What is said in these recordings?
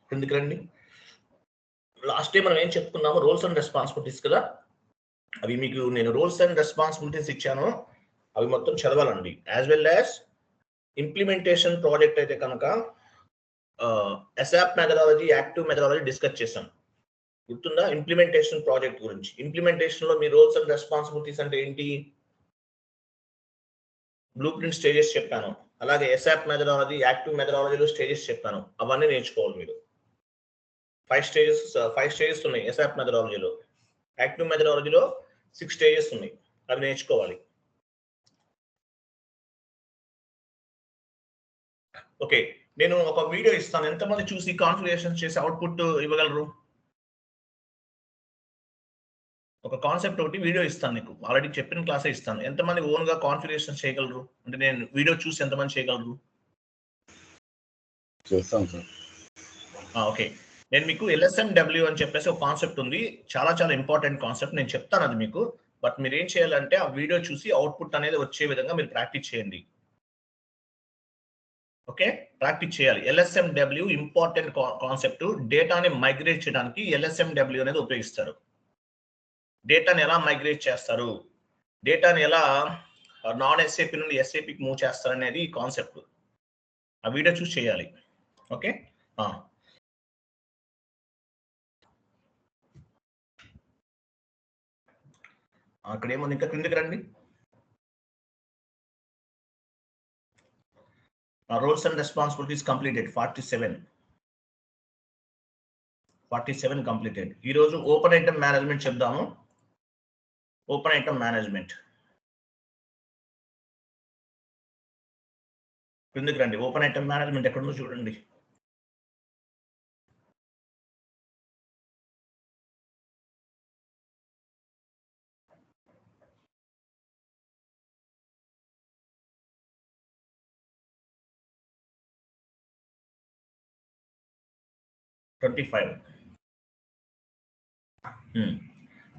కిందికి రండి. Last time మనం ఏం చెప్పుకున్నాము, రోల్స్ అండ్ రెస్పాన్సిబిలిటీస్ కదా. అవి మీకు నేను రోల్స్ అండ్ రెస్పాన్సిబిలిటీస్ ఇచ్చాను, అవి మొత్తం చదవాలండి. As well as implementation project అయితే కనుక ASAP methodology, active methodology discuss చేశాం. గుర్తుందా? ఇంప్లిమెంటేషన్ ప్రాజెక్ట్ గురించి. ఇంప్లిమెంటేషన్ లో మీ రోల్స్ అండ్ రెస్పాన్సిబిలిటీస్ అంటే ఏంటి, బ్లూ ప్రింట్ స్టేజెస్ చెప్పాను. అలాగే ఎసాప్ మెథడాలజీ, యాక్టివ్ మెథడాలజీలో స్టేజెస్ చెప్పాను. అవన్నీ నేర్చుకోవాలి మీరు. 5 స్టేజెస్ ఉన్నాయి ఎసాప్ మెథడాలజీలో. యాక్టివ్ మెథడాలజీలో 6 స్టేజెస్ ఉన్నాయి, అవి నేర్చుకోవాలి. ఓకే, నేను ఒక వీడియో ఇస్తాను. ఎంతమంది చూసి కాన్ఫిగరేషన్ చేసి అవుట్పుట్ ఇవ్వగలరు? ఒక కాన్సెప్ట్ ఒకటి వీడియో ఇస్తాను నీకు, ఆల్రెడీ చెప్పిన క్లాసే ఇస్తాను. ఎంతమంది ఓన్ గా కాన్ఫిగరేషన్ చేయగలరు? అంటే నేను వీడియో చూసి ఎంతమంది చేయగలరు? ఓకే, నేను మీకు LSMW అని చెప్పేసి ఒక కాన్సెప్ట్ ఉంది, చాలా చాలా ఇంపార్టెంట్ కాన్సెప్ట్. నేను చెప్తాను అది మీకు. బట్ మీరు ఏం చేయాలంటే ఆ వీడియో చూసి అవుట్పుట్ అనేది వచ్చే విధంగా మీరు ప్రాక్టీస్ చేయండి. ఓకే, ప్రాక్టీస్ చేయాలి. LSMW important concept. డేటాని మైగ్రేట్ చేయడానికి LSMW అనేది ఉపయోగిస్తారు. డేటాని ఎలా మైగ్రేట్ చేస్తారు, డేటాని ఎలా నాన్ SAP నుండి SAPకి మూవ్ చేస్తారు అనేది కాన్సెప్ట్. ఆ వీడియో చూసి చేయాలి. ఓకే, అక్కడ ఏముంది, ఇంకా క్రిందికి రండి. Roles and responsibilities completed 47 completed. ఈరోజు ఓపెన్ ఐటమ్ మేనేజ్మెంట్ చెప్దాము. ఓపెన్ ఐటమ్ మేనేజ్మెంట్ క్రిందికి రండి. ఓపెన్ ఐటమ్ మేనేజ్మెంట్ ఎక్కడుందో చూడండి.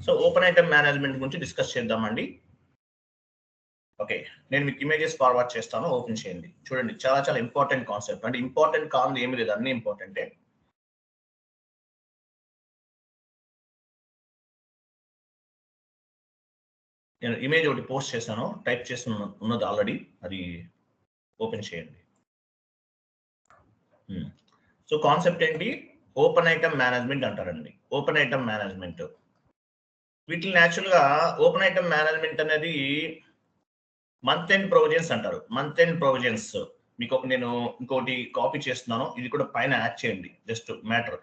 సో ఓపెన్ ఐటమ్ మేనేజ్మెంట్ గురించి డిస్కస్ చేద్దామండి. ఓకే, నేను మీకు ఇమేజెస్ ఫార్వర్డ్ చేస్తాను, ఓపెన్ చేయండి. చూడండి, చాలా చాలా ఇంపార్టెంట్ కాన్సెప్ట్. అంటే ఇంపార్టెంట్ కాదు ఏమి లేదు, అన్ని ఇంపార్టెంటే. నేను ఇమేజ్ ఒకటి పోస్ట్ చేశాను, టైప్ చేసి ఉన్నది ఆల్రెడీ, అది ఓపెన్ చేయండి. సో కాన్సెప్ట్ ఏంటి, ఓపెన్ ఐటమ్ మేనేజ్మెంట్ అంటారండి. ఓపెన్ ఐటమ్ మేనేజ్మెంట్ వీటిని యాక్చువల్గా ఓపెన్ ఐటమ్ మేనేజ్మెంట్ అనేది మంత్ ఎండ్ ప్రొవిజన్స్ అంటారు. మంత్ ఎండ్ ప్రొవిజన్స్ మీకు నేను ఇంకోటి కాపీ చేస్తున్నాను, ఇది కూడా పైన యాడ్ చేయండి, జస్ట్ మ్యాటర్.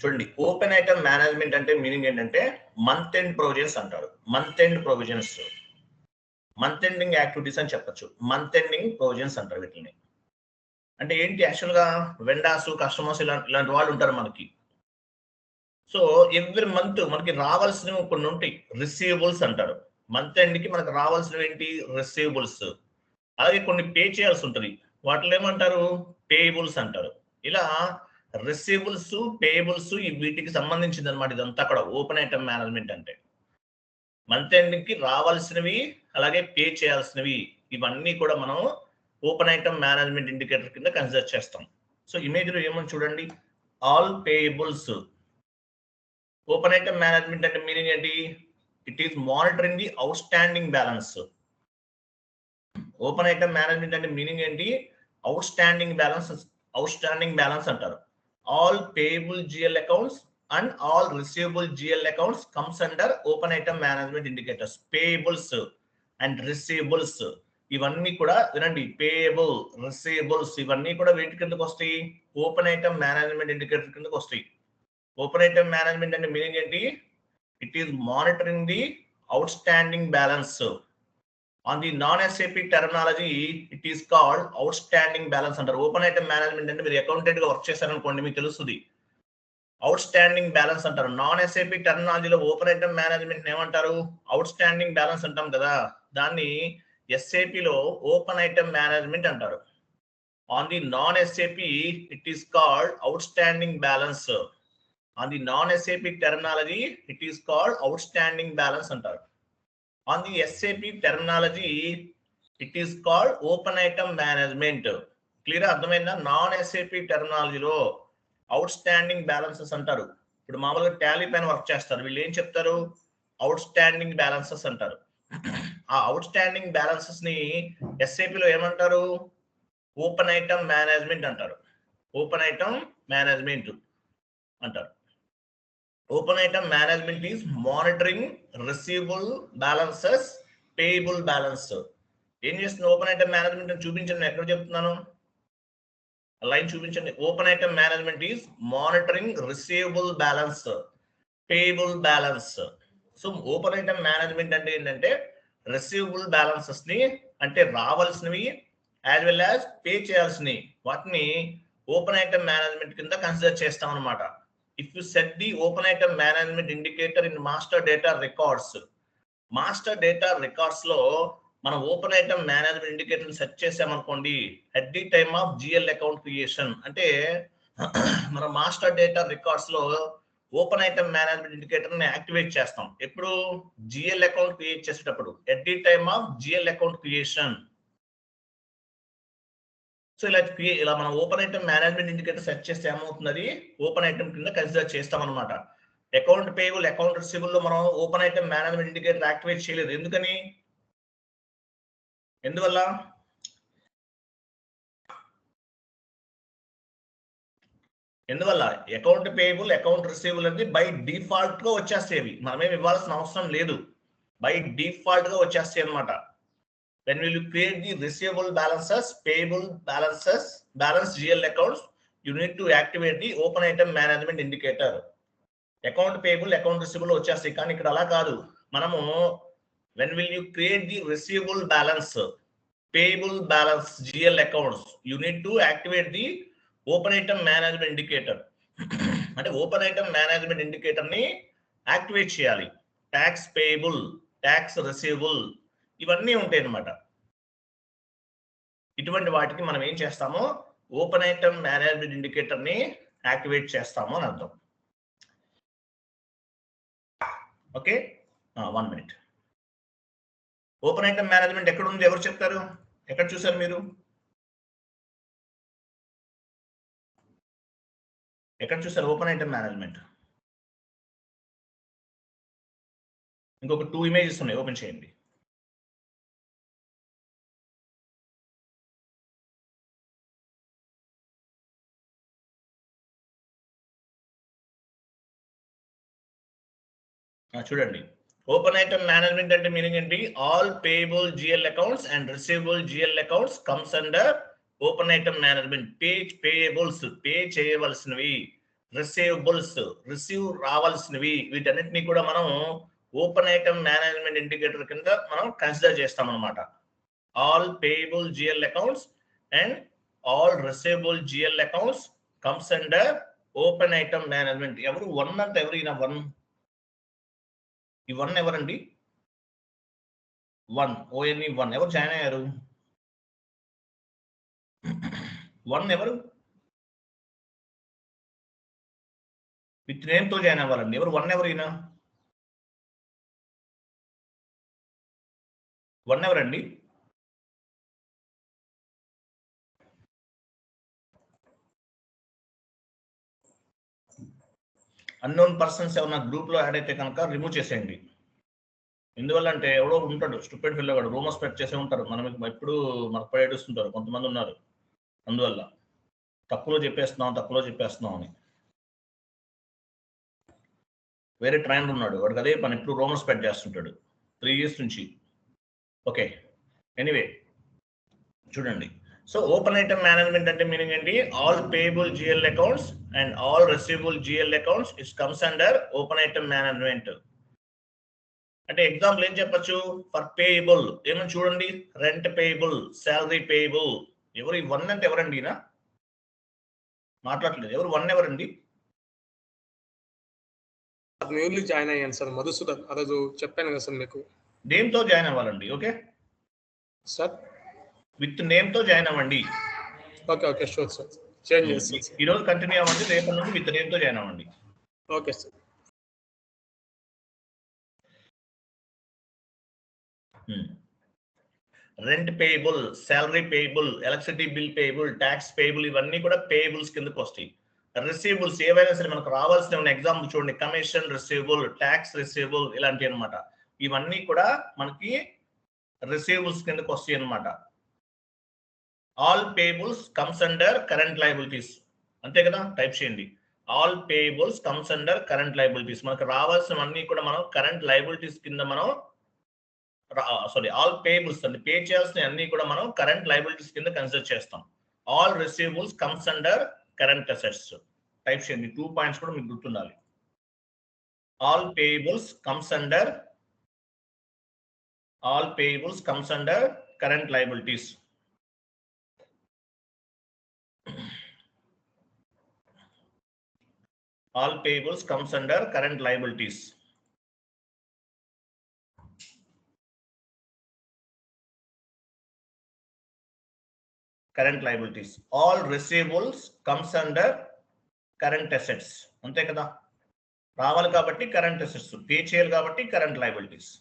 చూడండి, ఓపెన్ ఐటమ్ మేనేజ్మెంట్ అంటే మీనింగ్ ఏంటంటే మంత్ ఎండ్ ప్రొవిజన్స్ అంటారు. Month end provisions, month ending activities అని చెప్పొచ్చు. మంత్ ఎండింగ్ ప్రొవిజన్స్ అంటారు వీటిని. అంటే ఏంటి, యాక్చువల్గా వెండార్స్, కస్టమర్స్ ఇలాంటి వాళ్ళు ఉంటారు మనకి. సో ఎవ్రీ మంత్ మనకి రావాల్సినవి కొన్ని ఉంటాయి, రిసీవబుల్స్ అంటారు. మంత్ ఎండ్కి మనకు రావాల్సినవి ఏంటి, రిసీవబుల్స్. అలాగే కొన్ని పే చేయాల్సి ఉంటుంది, వాటిలో ఏమంటారు, పేయబుల్స్ అంటారు. ఇలా రిసీవబుల్స్, పేయబుల్స్ వీటికి సంబంధించింది అనమాట ఇదంతా కూడా ఓపెన్ ఐటమ్ మేనేజ్మెంట్ అంటే. మంత్ ఎండ్కి రావాల్సినవి అలాగే పే చేయాల్సినవి, ఇవన్నీ కూడా మనం ఓపెన్ ఐటమ్ మేనేజ్మెంట్ ఇండికేటర్ కింద కన్సిడర్ చేస్తాం. సో ఇమేజ్లో ఏమని చూడండి, all payables. Open item management అంటే మీనింగ్ ఏంటి, it is monitoring the outstanding balance. Open item management అంటే మీనింగ్ ఏంటి, అవుట్ స్టాండింగ్ బ్యాలెన్స్ అంటారు. All payable GL accounts and all receivable GL accounts comes under open item management indicators. Payables and receivables ఇవన్నీ కూడా వినండి, payable, receivables ఇవన్నీ కూడా వీటి కిందకు వస్తాయి, ఓపెన్ ఐటమ్ మేనేజ్మెంట్ ఇండికేటర్ కిందకు వస్తాయి. ఓపెన్ ఐటమ్ మేనేజ్మెంట్ అంటే మీనింగ్ ఏంటి, it is monitoring the outstanding balance. On the non SAP terminology it is called outstanding balance అంటారు. ఓపెన్ ఐటమ్ మేనేజ్మెంట్ అంటే మీరు అకౌంటెంట్ గా వర్క్ చేశారనుకోండి, మీకు తెలుస్తుంది అవుట్ స్టాండింగ్ బ్యాలెన్స్ అంటారు. నాన్ ఎస్ఏపి టెర్మినాలజీలో ఓపెన్ ఐటమ్ మేనేజ్మెంట్ ఏమంటారు? అవుట్ స్టాండింగ్ బ్యాలెన్స్ అంటాం కదా, దాన్ని ఎస్ఏపిలో ఓపెన్ ఐటమ్ మేనేజ్మెంట్ అంటారు. On the non-SAP, it is called outstanding balance. On the non-SAP terminology, it is called outstanding balance అంటారు. On the SAP terminology, it is called open item management. Clear అర్థమైందా? Non SAP టెర్మినాలజీలో outstanding balances అంటారు. ఇప్పుడు మామూలుగా Tally పైన work చేస్తారు, వీళ్ళు ఏం చెప్తారు? అవుట్ స్టాండింగ్ బ్యాలెన్సెస్ అంటారు. ఆ అవుట్ స్టాండింగ్ బ్యాలెన్సెస్ ని ఎస్ఏపిలో ఏమంటారు? ఓపెన్ ఐటమ్ మేనేజ్మెంట్ అంటారు. ఓపెన్ ఐటమ్ మేనేజ్మెంట్ అంటారు. Open item management is monitoring receivable balances, payable balance. ఏం చేస్తుంది ఓపెన్ ఐటమ్ మేనేజ్మెంట్ అని చూపించండి, ఎక్కడ చెప్తున్నాను, లైన్ చూపించండి. Open item management is monitoring receivable balance, payable balance. So open item management అంటే ఏంటంటే రిసీవబుల్ బ్యాలెన్సెస్ ని, అంటే రావాల్సినవి యాజ్ వెల్ యాజ్ పే చేయాల్సినవి, వాటిని ఓపెన్ ఐటమ్ మేనేజ్మెంట్ కింద కన్సిడర్ చేస్తాం అనమాట. If you set the open item management indicator in master data records, master data records లో మనం open item management indicator set చేసామనుకోండి, at the time of GL account creation, అంటే మన master data records లో open item management indicator ని activate చేస్తాం. ఎప్పుడు? GL account create చేసేటప్పుడు, at the time of GL account creation. So ఇలా మనం open item management indicator set చేస్తే ఏమవుతుంది, ఓపెన్ ఐటమ్ కింద కన్సిడర్ చేస్తాం అనమాట. అకౌంట్ పేయబుల్, అకౌంట్ రిసీవబుల్ లో మనం open item management indicator activate చేయలేదు. ఎందుకని? ఎందువల్ల? ఎందువల్ల? అకౌంట్ పేయబుల్, అకౌంట్ రిసీవబుల్ అనేది బై డిఫాల్ట్ గా వచ్చేస్తాయి, మనమేమి ఇవ్వాల్సిన అవసరం లేదు, బై డిఫాల్ట్ గా వచ్చేస్తాయి అనమాట. When will you create the receivable balances, payable balances, balance GL accounts, you need to activate the open item management indicator. Account payable, account receivable వచ్చేస్తాయి, కానీ ఇక్కడ అలా కాదు. మనము when will you create the receivable balance, payable balance GL accounts, you need to activate the open item management indicator. అంటే open item management indicator ని activate చేయాలి. Tax payable, tax receivable, ఇవన్నీ ఉంటాయి అన్నమాట. ఇటువంటి వాటికి మనం ఏం చేస్తామో ఓపెన్ ఐటమ్ మేనేజ్మెంట్ ఇండికేటర్ ని యాక్టివేట్ చేస్తాము అని అర్థం. Okay, 1 minute. Open item management ఎక్కడ ఉంది, ఎవరు చెప్తారు? ఎక్కడ చూసారు మీరు? ఎక్కడ చూసారు ఓపెన్ ఐటమ్ మేనేజ్మెంట్? ఇంకొక 2 ఇమేజెస్ ఉన్నాయి, ఓపెన్ చేయండి. చూడండి, ఓపెన్ ఐటమ్ మేనేజ్మెంట్ అంటే మీనింగ్ ఏంటి? All payable GL accounts and receivable GL accounts comes under open item management. Payables, pay చేయవలసినవి, రిసీవబుల్స్, రిసీవ్ రావాల్సినవి, వీటన్నిటిని కూడా మనం ఓపెన్ ఐటమ్ మేనేజ్మెంట్ ఇండికేటర్ కింద మనం కన్సిడర్ చేస్తాం అనమాట. All payable GL accounts and all receivable GL accounts comes under open item management. ఎవరు 1 అంటే ఎవరు? ఈయన 1. ఈ 1 ఎవరండి? 1 ONE 1 ఎవరు జాయిన్ అయ్యారు? 1 ఎవరు? విత్ నేమ్ తో జాయిన్ అవ్వాలండి. ఎవరు 1 ఎవరు? ఈయన 1 ఎవరండి? అన్నోన్ పర్సన్స్ ఎవరు నా గ్రూప్ లో యాడ్ అయితే కనుక రిమూవ్ చేసేయండి. ఎందువల్ల అంటే ఎవడో ఉంటాడు స్టూపిడ్ ఫెల్లో, వాడు రూమర్స్ స్ప్రెడ్ చేసే ఉంటారు, మనం ఎప్పుడు మనకు పడేస్తుంటారు కొంతమంది ఉన్నారు. అందువల్ల తప్పులో చెప్పేస్తున్నాం అని. వేరే ట్రైనర్ ఉన్నాడు, వాడికి అదే పని, ఎప్పుడు రూమర్స్ స్ప్రెడ్ చేస్తుంటాడు 3 years నుంచి. ఓకే, ఎనీవే చూడండి. సో ఓపెన్ ఐటమ్ మేనేజ్మెంట్ అంటే మీనింగ్ ఏంటి? All payable GL accounts and all receivable GL accounts it comes under open item management. అంటే ఎగ్జాంపుల్ ఏం చెప్పచ్చు? ఫర్ పేయబుల్ ఏమని చూడండి, రెంట్ పేయబుల్, శాలరీ పేయబుల్. ఎవరు ఈ 1 అంటే ఎవరండి? ఈయన మాట్లాడలేదు. ఎవరు 1 ఎవరండి? న్యూలీ జాయిన్ అయ్యాను సార్, మధుసూదన్. ఆ రోజు చెప్పాను కదా సార్ మీకు. నేమ్ తో జాయిన్ అవ్వాలండి. ఓకే సార్ విత్ నేమ్ తో జాయిన్ అవ్వండి. Okay okay sure sir, change చేస్తాను సార్. ఈ రోజు కంటిన్యూ అవ్వండి, రేపటి నుండి విత్ నేమ్ తో జాయిన్ అవ్వండి. Okay sir. Rent payable, salary payable, electricity bill payable, tax payable, ఇవన్నీ కూడా పేయబుల్స్ కిందకి వస్తాయి. రిసీవబుల్స్ ఏవైనా సరే మనకు రావాల్సిన ఉన్న ఎగ్జాంపుల్ చూడండి, కమిషన్ రిసీవబుల్, ట్యాక్స్ రిసీవబుల్, ఇలాంటివి అనమాట. ఇవన్నీ కూడా మనకి రిసీవబుల్స్ కిందకి వస్తాయి అనమాట. All payables comes under current liabilities, అంతే కదా, టైప్ చేయండి. All payables comes under current liabilities, మనకు రావాల్సినవన్నీ కూడా మనం కరెంట్ లయబిలిటీస్ కింద మనం ఆల్ పేయబుల్స్ అంటే పే చేయాల్సిన అన్ని కూడా మనం కరెంట్ లయబిలిటీస్ కింద కన్సిడర్ చేస్తాం. All receivables comes under current assets, type చేయండి. 2 పాయింట్స్ కూడా మీకు గుర్తుండాలి. All payables comes under current liabilities. All payables comes under current liabilities. Current liabilities. All receivables comes under current assets. అంతే కదా, రావాలి కాబట్టి కరెంట్ అసెట్స్, పే చేయాలి కాబట్టి కరెంట్ లయబిలిటీస్.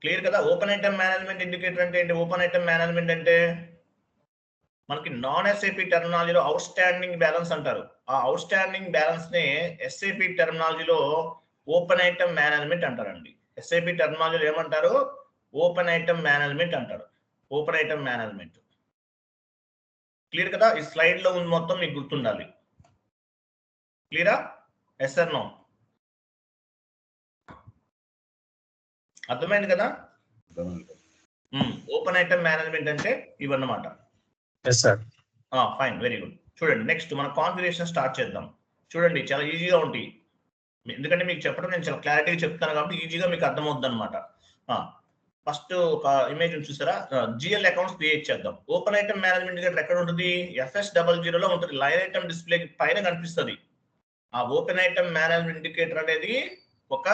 క్లియర్ కదా. ఓపెన్ ఐటమ్ మేనేజ్మెంట్ ఇండికేటర్ అంటే ఏంటి? ఓపెన్ ఐటమ్ మేనేజ్మెంట్ అంటే మనకి నాన్ ఎస్ఏపి టెర్మినాలజీలో అవుట్ స్టాండింగ్ బ్యాలెన్స్ అంటారు. ఆ అవుట్ స్టాండింగ్ బ్యాలెన్స్ ని ఎస్ఏపి టెర్మినాలజీలో ఓపెన్ ఐటమ్ మేనేజ్మెంట్ అంటారండి. ఎస్ఏపి టెర్మినాలజీలో ఏమంటారు? ఓపెన్ ఐటమ్ మేనేజ్మెంట్ అంటారు. ఓపెన్ ఐటమ్ మేనేజ్మెంట్ క్లియర్ కదా. ఈ స్లైడ్ లో ఉంది మొత్తం మీకు గుర్తుండాలి. క్లియరా? Yes or no? అర్థమైంది కదా. ఓపెన్ ఐటమ్ మేనేజ్మెంట్ అంటే ఇవన్నమాట. Fine, very good. చూడండి, నెక్స్ట్ మన కాన్ఫిగరేషన్ స్టార్ట్ చేద్దాం. చూడండి, చాలా ఈజీగా ఉంటాయి, ఎందుకంటే మీకు చెప్పడం నేను చాలా క్లారిటీగా చెప్తాను కాబట్టి ఈజీగా మీకు అర్థమవుతుంది అనమాట. ఫస్ట్ ఒక ఇమేజ్ చూసారా, జిఎల్ అకౌంట్స్ క్రియేట్ చేద్దాం. ఓపెన్ ఐటమ్ మేనేజ్మెంట్ ఎక్కడ ఉంటుంది? FS00 లో ఉంటుంది. లైన్ ఐటమ్ డిస్ప్లే పైన కనిపిస్తుంది. ఆ ఓపెన్ ఐటమ్ మేనేజ్మెంట్ ఇండికేటర్ అనేది ఒక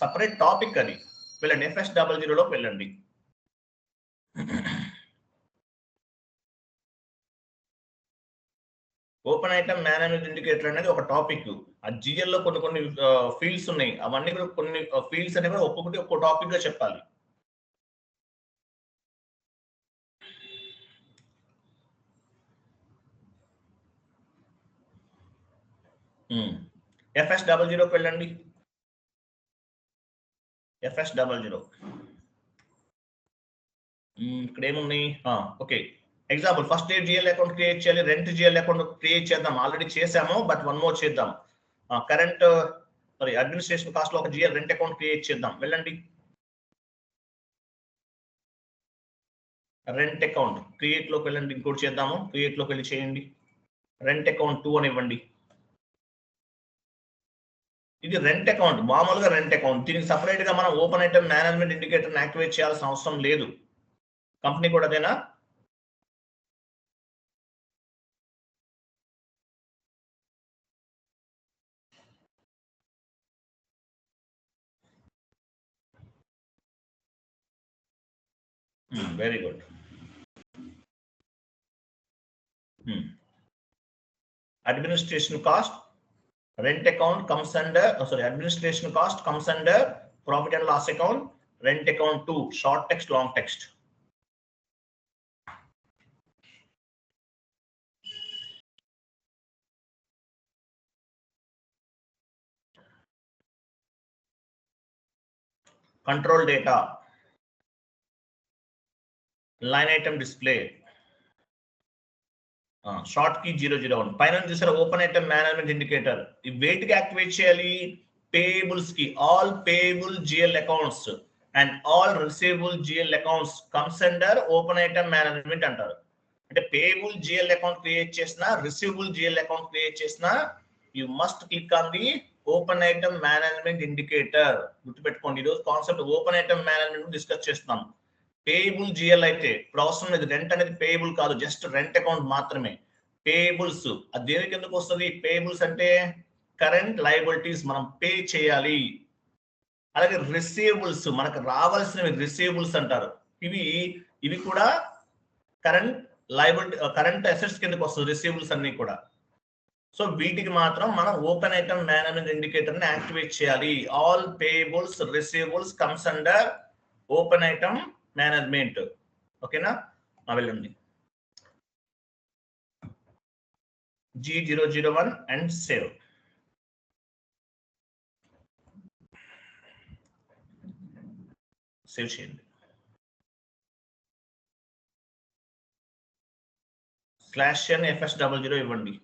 సపరేట్ టాపిక్. అది వెళ్ళండి, FS00 లోకి వెళ్ళండి. ఓపెన్ ఐటమ్ మేనేజ్మెంట్ ఇండికేటర్ అనేది ఒక టాపిక్. ఆ జిఎల్ లో కొన్ని ఫీల్డ్స్ ఉన్నాయి, అవన్నీ కూడా కొన్ని ఫీల్డ్స్ అనేవి కూడా ఒక్కొక్కటి ఒక్కో టాపిక్ గా చెప్పాలి. FS00 వెళ్ళండి. FS00 ఇక్కడ ఏమున్నాయి? Okay, example first GL account create చేయాలి, రెంట్ జిఎల్ అకౌంట్ క్రియేట్ చేద్దాం. ఆల్రెడీ చేసాము, బట్ వన్ మోర్ చేద్దాం. కరెంట్ అడ్మినిస్ట్రేషన్ కాస్ట్ లో ఒక జిఎల్ రెంట్ అకౌంట్ క్రియేట్ చేద్దాం. వెళ్ళండి, రెంట్ అకౌంట్ క్రియేట్ లోకి వెళ్ళండి. ఇంకోటి చేద్దాము, క్రియేట్ లోకి వెళ్ళి చేయండి. రెంట్ అకౌంట్ 2 అని ఇవ్వండి. ఇది రెంట్ అకౌంట్, మామూలుగా రెంట్ అకౌంట్. దీనికి సపరేట్ గా మనం open item management indicator activate చేయాల్సిన అవసరం లేదు. కంపెనీ కూడా అదేనా? Very good. Administration cost rent account comes under administration cost comes under profit and loss account. Rent account 2, short text, long text. Control data, line item display, short key 001. పైన చూసారా open item management indicator. ఈ వెయిట్ కి activate చేయాలి payables కి. All payable GL accounts and all receivable GL accounts comes under open item management అంటారు. అంటే payable GL account create చేసిన, రిసీవబుల్ జిఎల్ అకౌంట్ క్రియేట్ చేసిన, you must click on the open item management indicator. గుర్తుపెట్టుకోండి, ఈరోజు concept open item management discuss చేస్తున్నాం. Payable GL అయితే ఇప్పుడు అవసరం లేదు, రెంట్ అనేది పేయబుల్ కాదు, జస్ట్ రెంట్ అకౌంట్ మాత్రమే. పేబుల్స్ అది దేనికి ఎందుకు వస్తుంది? పేబుల్స్ అంటే కరెంట్ లయబిలిటీస్ మనం పే చేయాలి. అలాగే రిసీవబుల్స్ మనకు రావాల్సినవి రిసీవబుల్స్ అంటారు. ఇవి కూడా కరెంట్ లయబిలిటీ కరెంట్ అసెట్స్ కిందకి వస్తుంది రిసీవబుల్స్ అన్ని కూడా. సో వీటికి మాత్రం మనం ఓపెన్ ఐటమ్ మేనేజ్మెంట్ ఇండికేటర్ ని యాక్టివేట్ చేయాలి. All payables receivables comes under open item management. ఓకేనా? వెళ్ళండి G001 అండ్ సేవ్. సేవ్ చేయండి. /n FS00 ఇవ్వండి.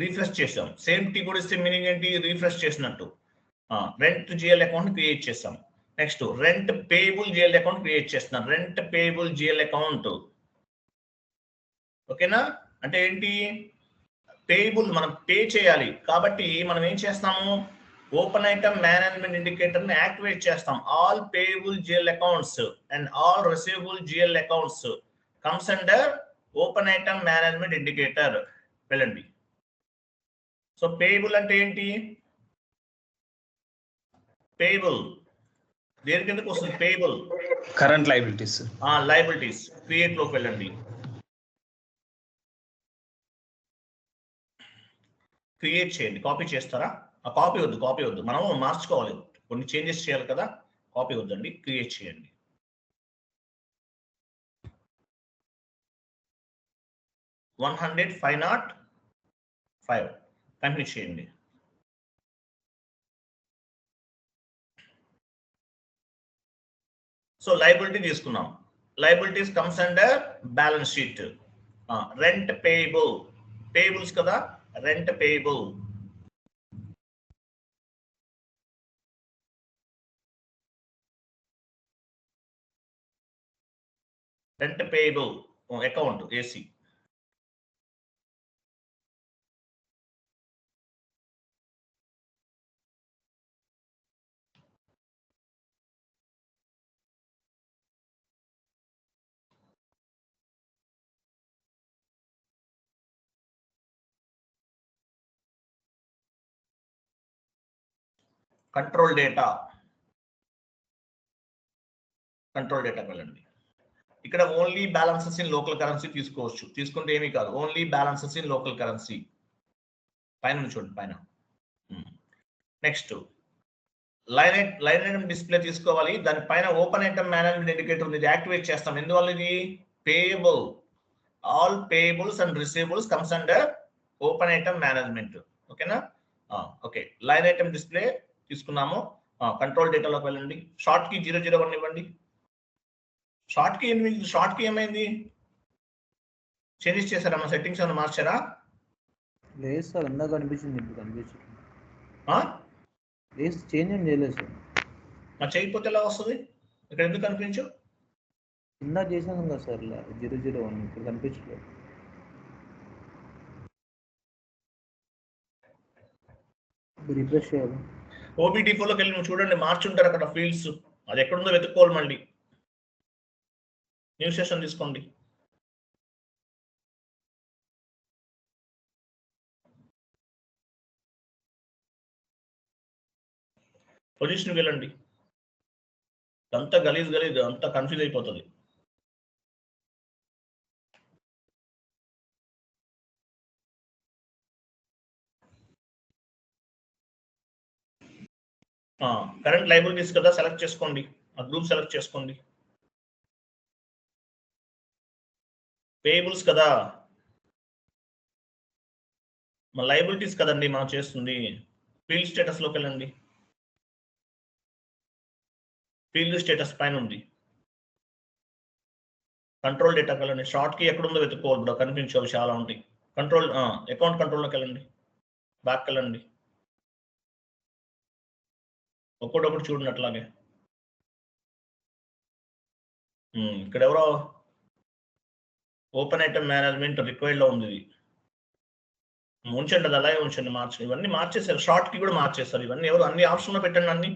రీఫ్రెష్ చేసాం. సేమ్ టీ కూడా ఇస్తే మీనింగ్ ఏంటి? రీఫ్రెష్ చేసినట్టు. రెంట్ జిఎల్ అకౌంట్ క్రియేట్ చేస్తాం. Next rent payable GL account create చేస్తున్నాం. Rent payable GL account. ఓకేనా? అంటే ఏంటి? పేబుల్ మనం పే చేయాలి కాబట్టి మనం ఏం చేస్తాము? ఓపెన్ ఐటమ్ మేనేజ్మెంట్ ఇండికేటర్ ని యాక్టివేట్ చేస్తాం. All payable GL accounts and all receivable GL accounts comes under open item management indicator. వెళ్ళండి. సో పేబుల్ అంటే ఏంటి? పేబుల్ దేని కిందకు వస్తుంది? Payable current liabilities. Liabilities. Create లోకి వెళ్ళండి. క్రియేట్ చేయండి. కాపీ చేస్తారా? కాపీ వద్దు మనం మార్చుకోవాలి, కొన్ని చేంజెస్ చేయాలి కదా. కాపీ వద్దండి, క్రియేట్ చేయండి. $105.05 కంటిన్యూ చేయండి. సో లయబిలిటీ తీసుకున్నాం. Liabilities comes under balance sheet. Rent payable, payables కదా, rent payable. Rent payable account AC. Control data వెళ్ళండి. ఇక్కడ only balances in local currency తీసుకోవచ్చు. తీసుకుంటే ఏమీ కాదు, only balances in local currency. పైన చూడండి, పైన. నెక్స్ట్ లైన్ ఐటమ్ డిస్ప్లే తీసుకోవాలి. దానిపైన ఓపెన్ ఐటమ్ మేనేజ్మెంట్ ఇండికేటర్ ఉంది, యాక్టివేట్ చేస్తాం. ఎందువల్ల ఇది? Payable, all payables and receivables comes under open item management. ఓకేనా? ఓకే, లైన్ ఐటమ్ డిస్ప్లే తీసుకున్నాము. కంట్రోల్ డేటాలోకి వెళ్ళండి. షార్ట్ కి 001 ఇవ్వండి. షార్ట్ కి ఏమైంది? చేంజెస్ చేశారా? మా సెట్టింగ్స్ ఏమైనా మార్చారా? లేదు సార్, ఇందాక కనిపించింది, ఇప్పుడు కనిపించట్లేదు. లేదు, చేంజ్ ఏం చేయలేదు సార్. మరి చేయకపోతే ఎలా వస్తుంది? ఇక్కడ ఎందుకు కనిపించు? ఇందాక చేశాను కదా సార్, 001 ఇప్పుడు కనిపించట్లేదు. రిఫ్రెష్ చేయాలి. ఓబిడి4లోకి వెళ్ళి నువ్వు చూడండి, మార్చుంటారు అక్కడ ఫీల్డ్స్. అది ఎక్కడుందో వెతుక్కోవాలి. మళ్ళీ న్యూ సెషన్ తీసుకోండి. పొజిషన్ వెళ్ళండి. అంతా గలీజ్ అంతా కన్ఫ్యూజ్ అయిపోతుంది. కరెంట్ లయబిలిటీస్ కదా, సెలెక్ట్ చేసుకోండి. ఆ గ్రూప్ సెలెక్ట్ చేసుకోండి. పేయబుల్స్ కదా, మన లయబిలిటీస్ కదండి మనం చేస్తుంది. ఫీల్డ్ స్టేటస్ లోకి వెళ్ళండి. ఫీల్డ్ స్టేటస్ పైన ఉంది. కంట్రోల్ డేటాకి వెళ్ళండి. షార్ట్ కి ఎక్కడుందో వెతుక్కోవాలి, ఇప్పుడు కనిపించేవి చాలా ఉంటాయి. కంట్రోల్ అకౌంట్ కంట్రోల్లోకి వెళ్ళండి. బ్యాక్ వెళ్ళండి. ఒక్కొక్కటి చూడండి అట్లాగే. ఇక్కడ ఎవరో ఓపెన్ ఐటమ్ మేనేజ్మెంట్ రిక్వైర్డ్ లో ఉంది. ఇది ఉంచండి, అది అలాగే ఉంచండి. ఇవన్నీ మార్చేసారు. షార్ట్ కి కూడా మార్చేస్తారు. ఇవన్నీ ఎవరు అన్ని ఆప్షన్ లో పెట్టండి. అన్ని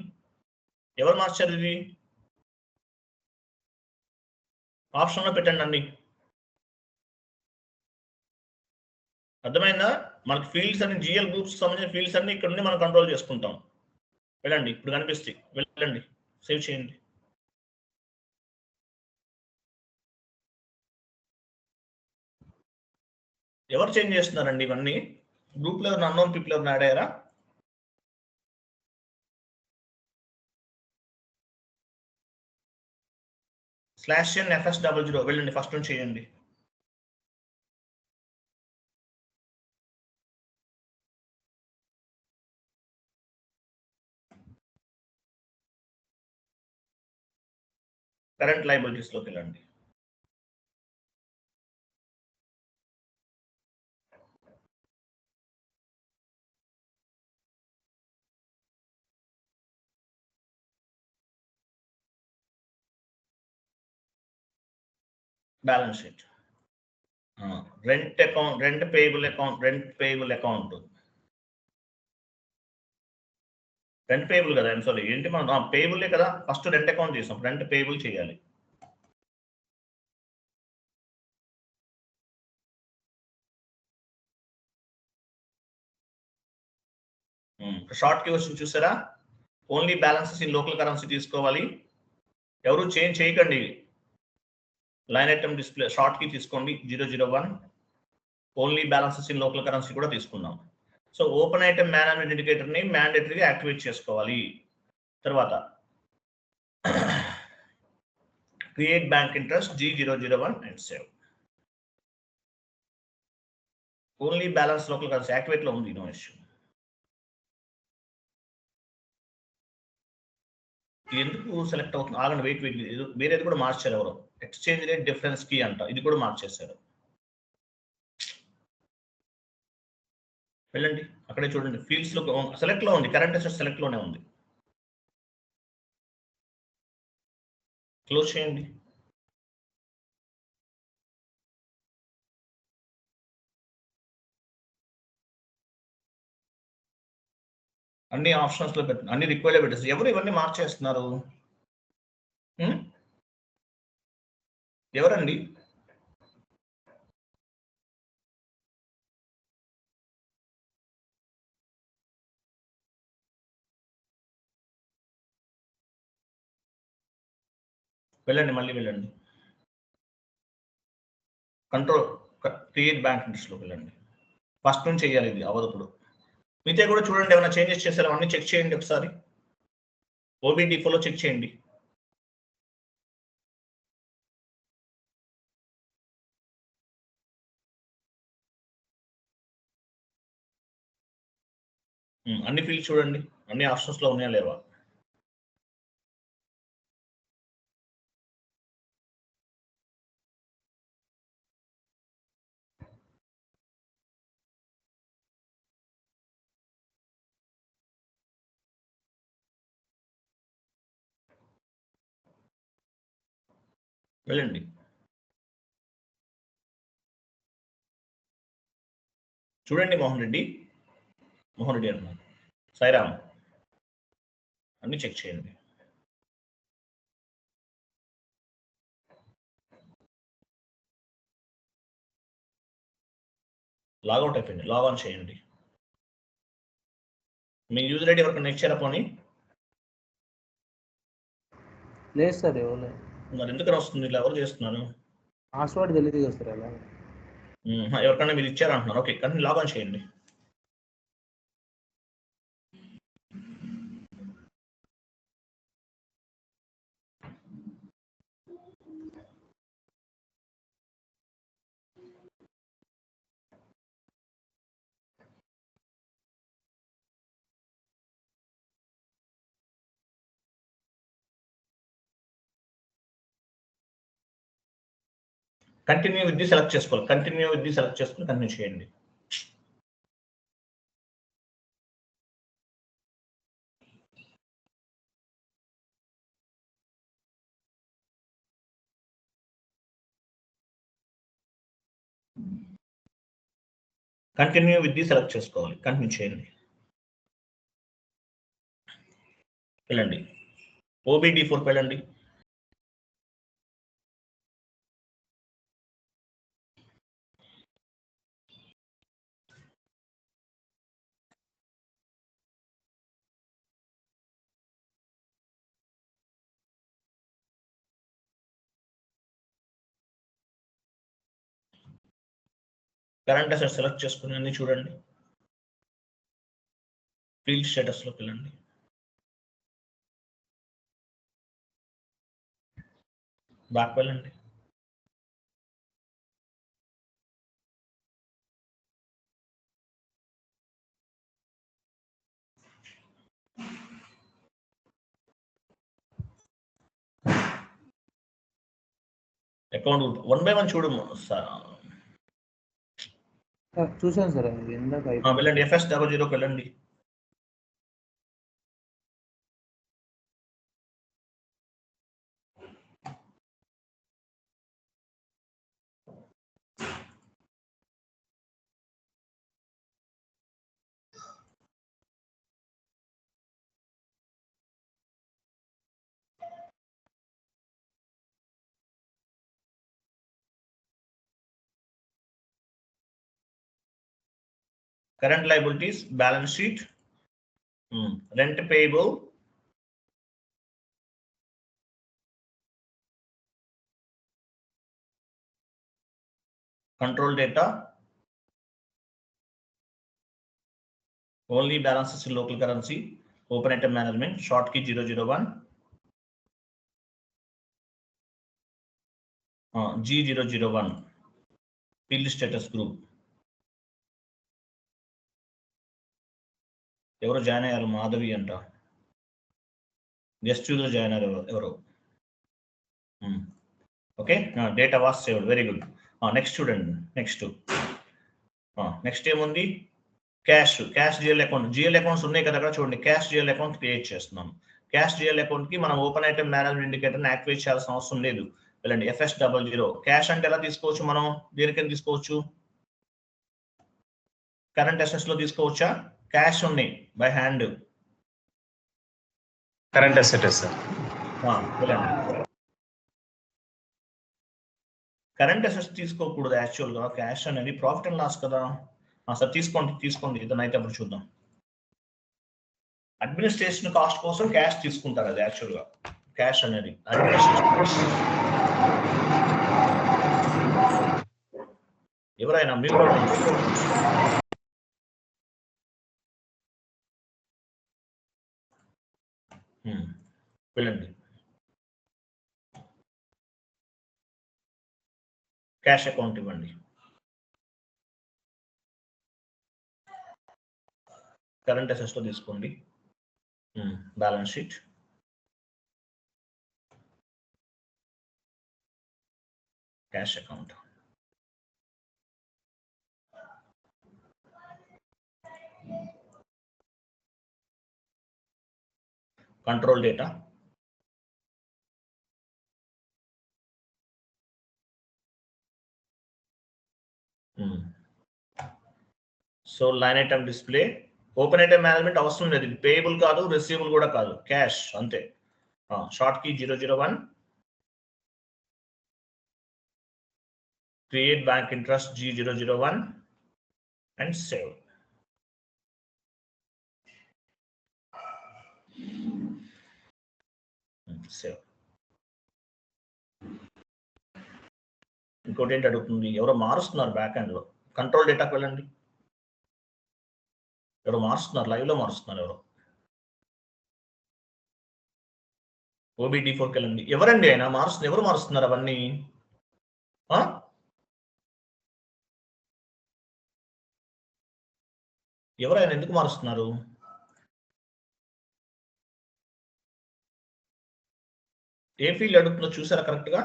ఎవరు మార్చారు? ఇది ఆప్షన్లో పెట్టండి అన్ని. అర్థమైందా? మనకి ఫీల్డ్స్ అన్ని జిఎల్ గ్రూప్స్ సంబంధించిన ఫీల్డ్స్ అన్ని ఇక్కడ నుండి మనం కంట్రోల్ చేసుకుంటాం. వెళ్ళండి, ఇప్పుడు కనిపిస్తాయి, వెళ్ళండి, సేవ్ చేయండి. ఎవరు చేంజ్ చేస్తున్నారండి ఇవన్నీ? గ్రూప్లో అన్నోన్ పీపుల్ ఎవరిని యాడ్ అయ్యారా? /n/fs00 వెళ్ళండి, ఫస్ట్ నుంచి చేయండి. కరెంట్ లయబిలిటీస్ లోకి వెళ్ళండి. Balance sheet, rent account, rent payable account, rent payable కదా, సారీ ఏంటి మనం పేయబుల్లే కదా, ఫస్ట్ రెంట్ అకౌంట్ చేసాం, రెంట్ పేయబుల్ చేయాలి. షార్ట్ కీ వచ్చి చూసారా? Only balances in local currency తీసుకోవాలి, ఎవరు చేంజ్ చేయకండి. Line item display short key తీసుకోండి 001, only balances in local currency కూడా తీసుకుందాం. So open item management indicator ని మ్యాండేటరీగా యాక్టివేట్ చేసుకోవాలి. తర్వాత create bank interest G001 and save. Only balance local currency activate లో ఉంది, నో ఇష్యూ. ఎందుకు సెలెక్ట్ అవుతుంది? ఆగండి, వెయిట్, వేరేది కూడా మార్చారు ఎవరో, ఎక్స్చేంజ్ రేట్ డిఫరెన్స్ కీ అంట, ఇది కూడా మార్చేశారు. వెళ్ళండి, అక్కడే చూడండి, ఫీల్డ్స్ లో సెలెక్ట్ లో ఉంది, కరెంట్ అసెట్స్ సెలెక్ట్ లోనే ఉంది. క్లోజ్ చేయండి. అన్ని ఆప్షన్స్ లో పెట్టండి, అన్ని రిక్వైర్డ్ పెట్టేసి. ఎవరు ఇవన్నీ మార్చేస్తున్నారు? ఎవరండి? వెళ్ళండి, మళ్ళీ వెళ్ళండి, కంట్రోల్ క్రియేట్ బ్యాంక్ ఇంట్రెస్ట్ లోకి వెళ్ళండి. ఫస్ట్ నుంచి చేయాలి, ఇది అవదప్పుడు. మీతో కూడా చూడండి, ఏమైనా చేంజెస్ చేశారో అన్ని చెక్ చేయండి ఒకసారి. OBD4 లో చెక్ చేయండి. అన్ని ఫీల్డ్స్ చూడండి, అన్ని ఆప్షన్స్ లో ఉన్నాయా లేవా? వెళ్ళండి, చూడండి. మోహన్ రెడ్డి అన్నారు, సాయిరామ్, అన్ని చెక్ చేయండి. లాగౌట్ అయిపోయింది, లాగ్ ఆన్ చేయండి. మీ యూజర్ ఐడి ఎవరికి నెక్స్ట్ పోనీ? లేదు సార్, ఇవ్వలేదు. మరి ఎందుకని వస్తుంది ఇలా? ఎవరు చేస్తున్నారు? పాస్వర్డ్ తెలియదు కదా సార్, అలా. ఎవరికైనా మీరు ఇచ్చారంటున్నారు, ఓకే, కానీ లాగ్ ఆన్ చేయండి. కంటిన్యూ విత్ ది సెలెక్ట్ చేసుకోవాలి, కంటిన్యూ విత్ ది సెలెక్ట్ చేసుకుని కంటిన్యూ చేయండి. కంటిన్యూ విత్ ది సెలెక్ట్ చేసుకోవాలి, కంటిన్యూ చేయండి. వెళ్ళండి, OBD4 వెళ్ళండి. కరెంట్ అసెట్స్ సెలెక్ట్ చేసుకుని అన్ని చూడండి. ఫీల్డ్ స్టేటస్లోకి వెళ్ళండి. బ్యాక్ వెళ్ళండి. అకౌంట్ 1 by 1 చూడు చూసాను సార్ ఇందాక వెళ్ళండి. FS00కి వెళ్ళండి. Current liabilities, balance sheet, rent payable, control data, only balances in local currency, open item management, short key 001, G001, field status group. ఎవరు జాయిన్ అయ్యారు? మాధవి అంట. గెస్ట్ యూజర్ జాయిన్ అయ్యారు ఎవరు? Okay, data was saved. Very good. Next చూడండి. Next ఏముంది? Cash GL account. GL accounts ఉన్నాయి కదా అక్కడ చూడండి. క్యాష్ జిఎల్ అకౌంట్ క్రియేట్ చేస్తున్నాం. క్యాష్ జిఎల్ అకౌంట్ కి మనం ఓపెన్ ఐటమ్ మేనేజ్మెంట్ ఇండికేటర్ని యాక్టివేట్ చేయాల్సిన అవసరం లేదు. వెళ్ళండి. FS00. క్యాష్ అంటే ఎలా తీసుకోవచ్చు మనం? దేనికైనా తీసుకోవచ్చు. కరెంట్ అసెట్స్ లో తీసుకోవచ్చా? క్యాష్ ఉన్నాయి by hand. Current asset sir. Current assets తీసుకోకూడదు యాక్చువల్ గా. క్యాష్ అనేది ప్రాఫిట్ అండ్ లాస్ కదా. సార్ తీసుకోండి. ఇదనైతే అప్పుడు చూద్దాం. అడ్మినిస్ట్రేషన్ కాస్ట్ కోసం క్యాష్ తీసుకుంటారు. అది యాక్చువల్ గా క్యాష్ అనేది అడ్మినిస్ట్రేషన్. ఎవరైనా మీరు వెళ్ళండి. క్యాష్ అకౌంట్ ఇవ్వండి. కరెంట్ అసెట్స్ లో తీసుకోండి. Balance sheet, cash account, control data, so line item display. Open item management అవసరం లేదు. పేయబుల్ కాదు, రిసీవబుల్ కూడా కాదు, క్యాష్ అంతే. Short key 001, create bank interest G001 and save. ఇంకోటి ఏంటి అడుగుతుంది? ఎవరో మారుస్తున్నారు బ్యాక్ ఎండ్ లో. కంట్రోల్ డేటాకి వెళ్ళండి. ఎవరో మారుస్తున్నారు, లైవ్ లో మారుస్తున్నారు ఎవరో. OBD4కి వెళ్ళండి. ఎవరండి ఆయన మారుస్తున్నారు? ఎవరు మారుస్తున్నారు అవన్నీ? ఎవరైనా ఎందుకు మారుస్తున్నారు? ఏ ఫీల్డ్ అడుగుతుందో చూసారా కరెక్ట్ గా?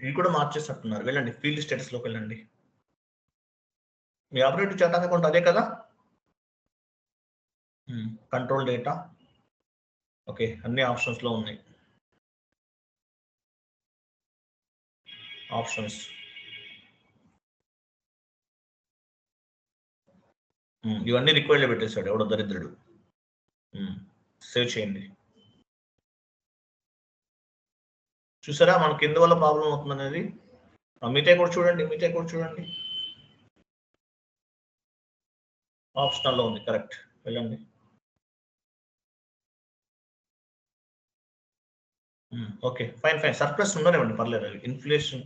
ఇది కూడా మార్చేస్తున్నారు. వెళ్ళండి, ఫీల్డ్ స్టేటస్ లోకి వెళ్ళండి. మీ ఆపరేటివ్ చేత అకౌంట్ అదే కదా. Control data. ఓకే, అన్ని ఆప్షన్స్ లో ఉన్నాయి. ఆప్షన్స్ ఇవన్నీ రిక్వైర్డ్ పెట్టేశాడు ఎవడో దరిద్రుడు. సేవ్ చేయండి. చూసారా మనకి ఎందువల్ల ప్రాబ్లం అవుతుంది అనేది? మిగతా కూడా చూడండి. ఆప్షనల్ లో ఉంది, కరెక్ట్. వెళ్ళండి. Okay, fine. సర్ప్లస్ ఉండనివ్వండి, పర్లేదు. ఇన్ఫ్లేషన్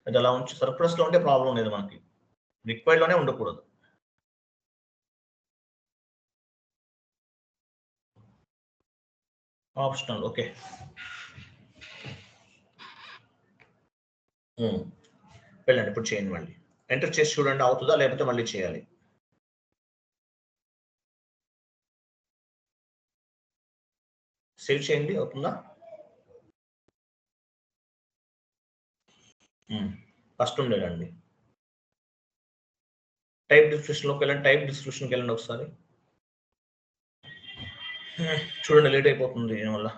అది అలా ఉంచి సర్ప్లస్ లో ఉంటే ప్రాబ్లం లేదు మనకి. రిక్వైర్డ్ లోనే ఉండకూడదు. Optional, okay. వెళ్ళండి, ఇప్పుడు చేయండి. మళ్ళీ ఎంటర్ చేసి చూడండి అవుతుందా, లేకపోతే మళ్ళీ చేయాలి. సేవ్ చేయండి, అవుతుందా? ఫస్ట్ ఉండేదండి. టైప్ డిస్క్రిప్షన్లోకి వెళ్ళండి. ఒకసారి చూడండి, లేట్ అయిపోతుంది దీనివల్ల.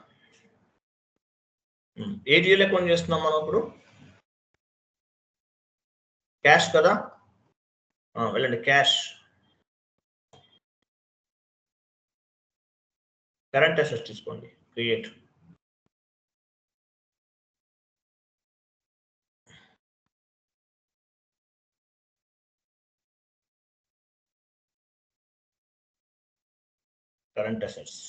ఏ జిఎల్ అకౌంట్ చేస్తున్నాం మనం ఇప్పుడు? క్యాష్ కదా. వెళ్ళండి, క్యాష్. కరెంట్ అసెట్స్ తీసుకోండి, create. Current assets.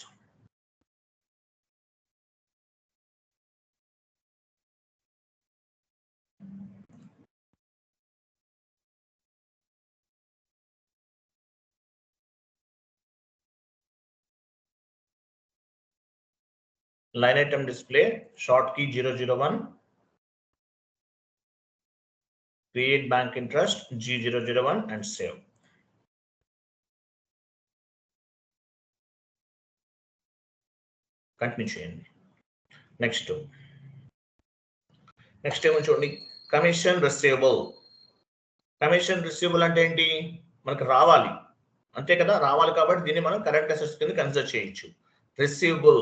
Line item display, short key 001, create bank interest G001 and save. Continue చేయండి. నెక్స్ట్ ఏమో చూడండి, కమిషన్ రిసీవబుల్. అంటే ఏంటి? మనకు రావాలి, అంతే కదా. రావాలి కాబట్టి దీన్ని మనం కరెంట్ అసెట్స్ కింద కన్సిడర్ చేయొచ్చు. రిసీవబుల్,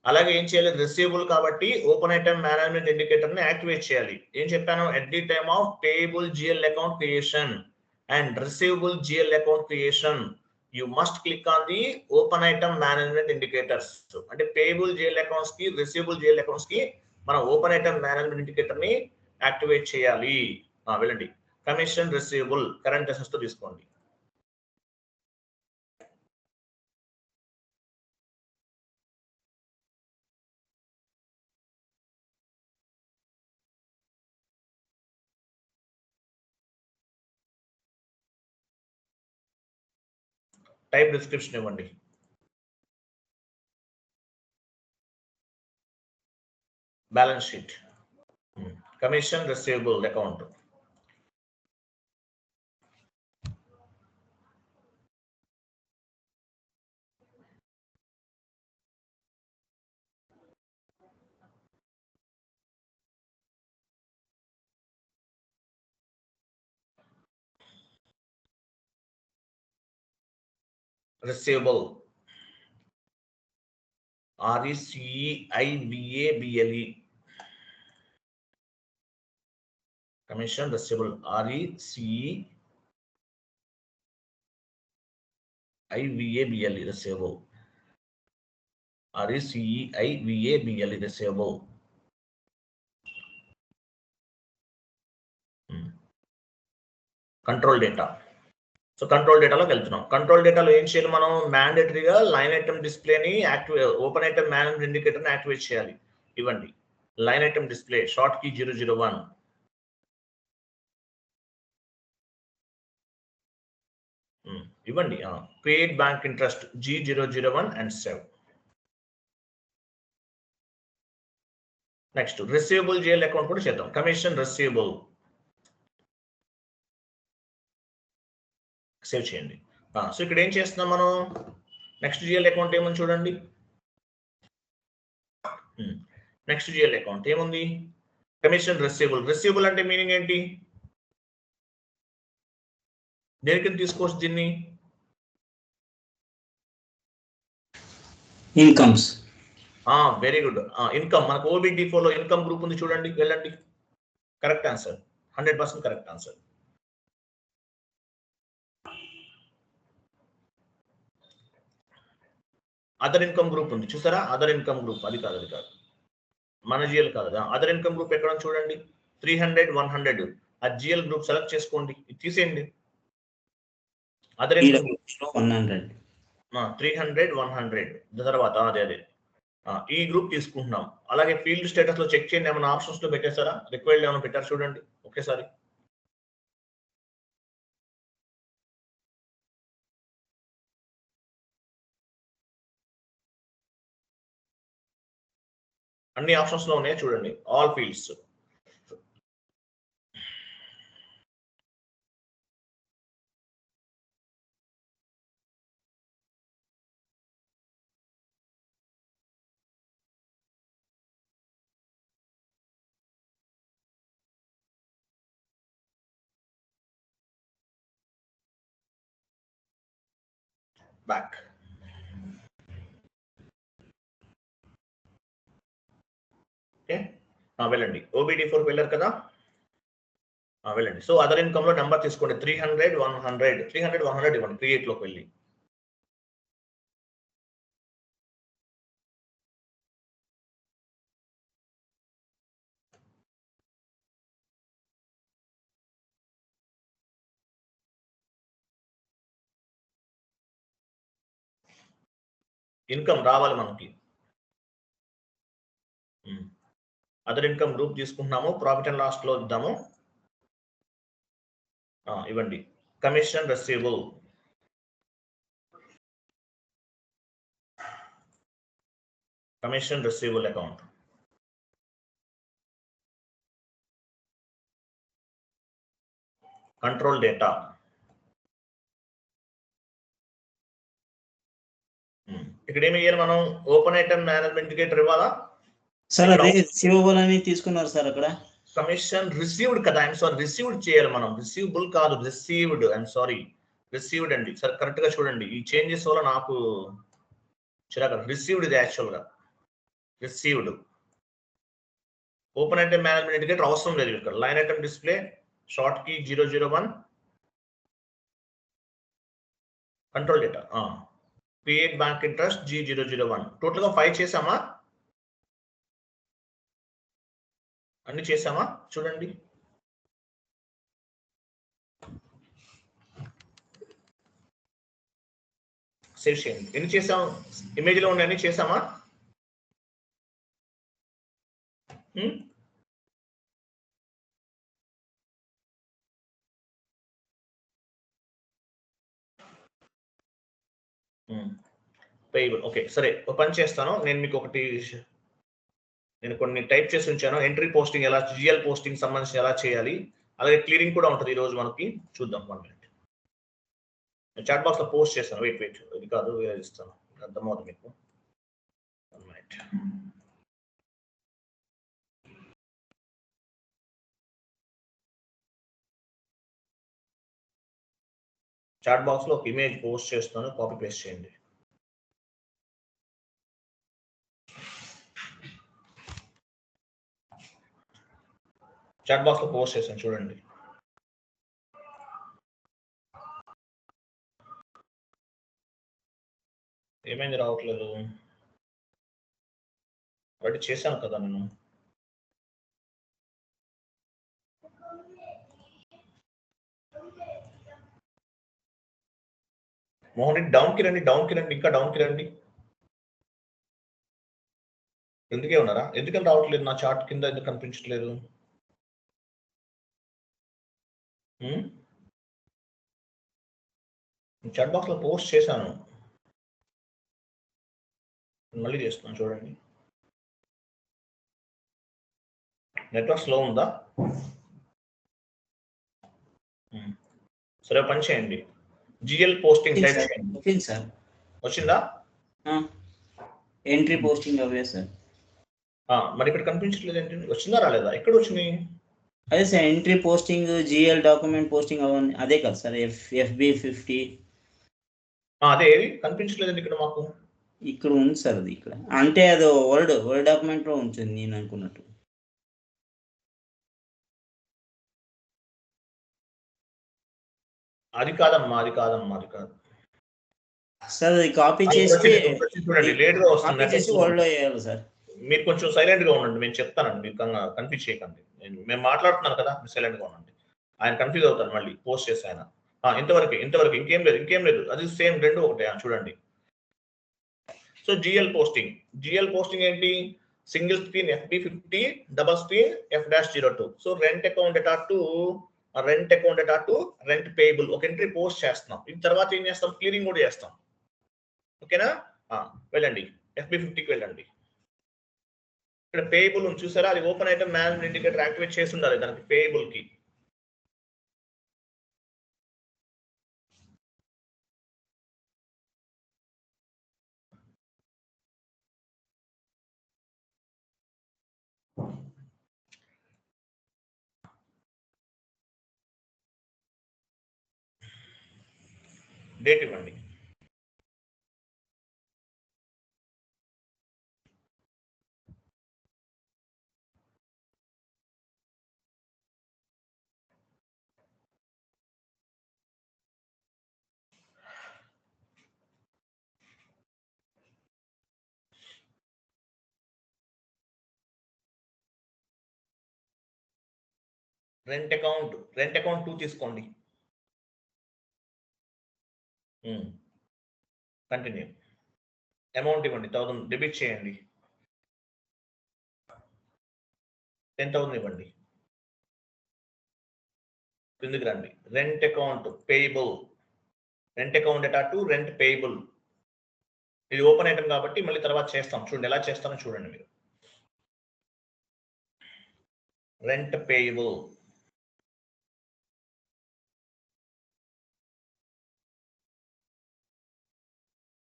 అలాగే ఏం చేయాలి? రిసీవబుల్ కాబట్టి ఓపెన్ ఐటమ్ మేనేజ్మెంట్ ఇండికేటర్ ని యాక్టివేట్ చేయాలి. ఏం చెప్పాను? At the time of payable GL account creation and receivable GL account creation you must click on the open item management indicators. అంటే పేయబుల్ జిఎల్ అకౌంట్స్ కి, receivable GL accounts కి మనం open item management indicator ని activate చేయాలి. వెళ్ళండి, commission receivable current assets తో తీసుకోండి. Type description ఇవ్వండి. Balance sheet, commission receivable account. Receivable, RECEIVABLE, commission receivable, RECEIVABLE receivable, RECEIVABLE receivable. Control data. So control డేటాలోకి వెళ్తున్నాం. కంట్రోల్ డేటాలో ఏం చేయాలి మనం? మ్యాండేటరీగా లైన్ ఐటమ్ డిస్ప్లేని ఓపెన్ ఐటమ్ మేనేజ్మెంట్ ఇండికేటర్ని యాక్టివేట్ చేయాలి. ఇవ్వండి, line item display, short key 001. ఇవ్వండి, create bank interest G001 and save. Next receivable GL account కూడా చేద్దాం. కమిషన్ రిసీవబుల్, సేవ్ చేయండి. సో ఇక్కడ ఏం చేస్తున్నాం మనం? నెక్స్ట్ జిఎల్ అకౌంట్ ఏముంది చూడండి. నెక్స్ట్ జిఎల్ అకౌంట్ ఏముంది? కమిషన్ రిసీవబుల్ అంటే మీనింగ్ ఏంటి? దేనికి తీసుకోవచ్చు దీన్ని? ఇన్కమ్స్. Very good, income. మనకు OBD4 లో ఇన్కమ్ గ్రూప్ ఉంది చూడండి, వెళ్ళండి. Correct answer, 100% correct answer. Other income group ఉంది చూసారా? అదర్ ఇన్కమ్ గ్రూప్, అది కాదు మన జిఎల్ కాదు. అదర్ ఇన్కమ్ గ్రూప్ ఎక్కడ చూడండి, 300, 100 ఆ జిఎల్ గ్రూప్ సెలెక్ట్ చేసుకోండి, ఇది తీసేయండి. అదర్ ఇన్కమ్ 100 300 100 తర్వాత అదే ఈ గ్రూప్ తీసుకుంటున్నాం. అలాగే ఫీల్డ్ స్టేటస్ లో చెక్ చేయండి, ఏమైనా ఆప్షన్స్ లో పెట్టేశారా, రిక్వైర్డ్ ఏమైనా పెట్టారు చూడండి ఒకేసారి. అన్ని ఆప్షన్స్ లో ఉన్నాయి చూడండి, ఆల్ ఫీల్డ్స్. బ్యాక్ ఓకే, వెళ్ళండి. OBD4 వెళ్ళారు కదా, వెళ్ళండి. సో అదర్ ఇన్కమ్ లో నెంబర్ తీసుకోండి, 300 100 ఇవ్వండి. క్రియేట్ లోకి వెళ్ళి ఇన్కమ్ రావాలి మనకి. అదర్ ఇన్కమ్ గ్రూప్ తీసుకుంటున్నాము, ప్రాఫిట్ అండ్ లాస్ లో ఇద్దాము. ఇవ్వండి commission receivable, commission receivable account. Control data, ఇక్కడ ఏమి ఇవ్వాలి మనం, ఓపెన్ ఐటమ్ మేనేజ్మెంట్ ఇండికేటర్ ఇవ్వాలా సార్? అదే రిసీవబుల్ అని తీసుకున్నారు సార్ అక్కడ. కమిషన్ రిసీవ్డ్ కదా, ఐఎమ్ సారీ, రిసీవ్డ్ చేయాలి మనం, రిసీవబుల్ కాదు, రిసీవ్డ్. ఐఎమ్ సారీ, రిసీవ్డ్ అండి. సార్ కరెక్ట్ గా చూడండి, ఈ చేంజెస్ వల్ల నాకు చిరాకు. రిసీవ్డ్ ఇది యాక్చువల్ గా received. Open item management indicator అవసరం లేదు ఇక్కడ. Line item display short key 001, control data, create bank interest G001. Total గా 5 చేసామా, అన్ని చేసామా చూడండి. సేవ్ చేయండి. ఎన్ని చేసాం, ఇమేజ్ లో ఉన్న అన్ని చేసామా? పేయబుల్. ఓకే సరే, ఒక పని చేస్తాను నేను, మీకు ఒకటి నేను కొన్ని టైప్ చేసి ఉంచాను. ఎంట్రీ పోస్టింగ్ ఎలా, జిఎల్ పోస్టింగ్ సంబంధించి ఎలా చేయాలి, అలాగే క్లియరింగ్ కూడా ఉంటుంది ఈ రోజు మనకి. చూద్దాం 1 minute. చాట్ బాక్స్ లో పోస్ట్ చేస్తాను. వెయిట్ ఇది కాదు, వేరే ఇస్తాను, అర్థమవుతుంది మీకు. 1 minute. చాట్ బాక్స్ లో ఒక ఇమేజ్ పోస్ట్ చేస్తాను, కాపీ పేస్ట్ చేయండి. చాట్ బాక్స్ లో పోస్ట్ చేస్తాను చూడండి. ఏమైంది రావట్లేదు, రెడీ చేశాను కదా నేను. మోహన్ రెడ్డి డౌన్ కి రండి, ఇంకా డౌన్ కి రండి. ఎందుకే ఉన్నారా, ఎందుకని రావట్లేదు, నా చార్ట్ కింద ఎందుకు కనిపించట్లేదు? చాట్ బాక్స్ లో పోస్ట్ చేశాను, మళ్ళీ చేస్తున్నాను చూడండి. నెట్వర్క్ స్లో ఉందా? సరే పని చేయండి, జిఎల్ పోస్టింగ్ టైప్ చేయండి. సార్ వచ్చిందా? ఎంట్రీ పోస్టింగ్ అవే సార్. మరి ఇక్కడ కనిపించట్లేదు ఏంటి, వచ్చిందా రాలేదా, ఎక్కడ వచ్చినాయి? అదే sir, entry posting, GL document posting అవన్నీ అదే కదా సార్. FB50 అదే ఏది కనిపించలేదండి ఇక్కడ మాకు. ఇక్కడ ఉంది సార్, అది ఇక్కడ అంటే అది వర్డ్ డాక్యుమెంట్ లో ఉంటుంది నేను అనుకున్నట్టు. అది కాదమ్మా, అది కాదు సార్. అది కాపీ చేసి చూడండి, లేట్ గా వస్తుంది. వర్డ్ లో వేయాలి సార్. మీరు కొంచెం సైలెంట్ గా ఉండండి, నేను చెప్తానండి, మీరు కన్ఫ్యూజ్ చేయకండి. మేము మాట్లాడుతున్నాను కదా, మీరు సైలెంట్ గా ఉండండి. ఆయన కన్ఫ్యూజ్ అవుతారు మళ్ళీ పోస్ట్ చేసి ఆయన ఇంతవరకు ఇంకేం లేదు అది సేమ్ రెండు ఒకటే చూడండి. సో జిఎల్ పోస్టింగ్ ఏంటి? Single screen FB50, double screen F-02. So rent account to rent payable ఒక ఎంట్రీ పోస్ట్ చేస్తున్నాం. ఇది తర్వాత ఏం చేస్తాం? క్లియరింగ్ కూడా చేస్తాం. ఓకేనా? వెళ్ళండి FB50కి వెళ్ళండి. ఇక్కడ పేయబుల్ చూసారా? అది open item management indicator activate చేసి ఉండాలి దానికి పేయబుల్ కి. డేట్ ఇవ్వండి. రెంట్ అకౌంట్ 2 తీసుకోండి. కంటిన్యూ. అమౌంట్ ఇవ్వండి 1000 డెబిట్ చేయండి. 10,000 ఇవ్వండి. కిందికి రండి. Rent account payable, rent account to rent payable. ఇది ఓపెన్ ఐటమ్ కాబట్టి మళ్ళీ తర్వాత చేస్తాం. చూడండి ఎలా చేస్తానో చూడండి మీరు. రెంట్ పేయబుల్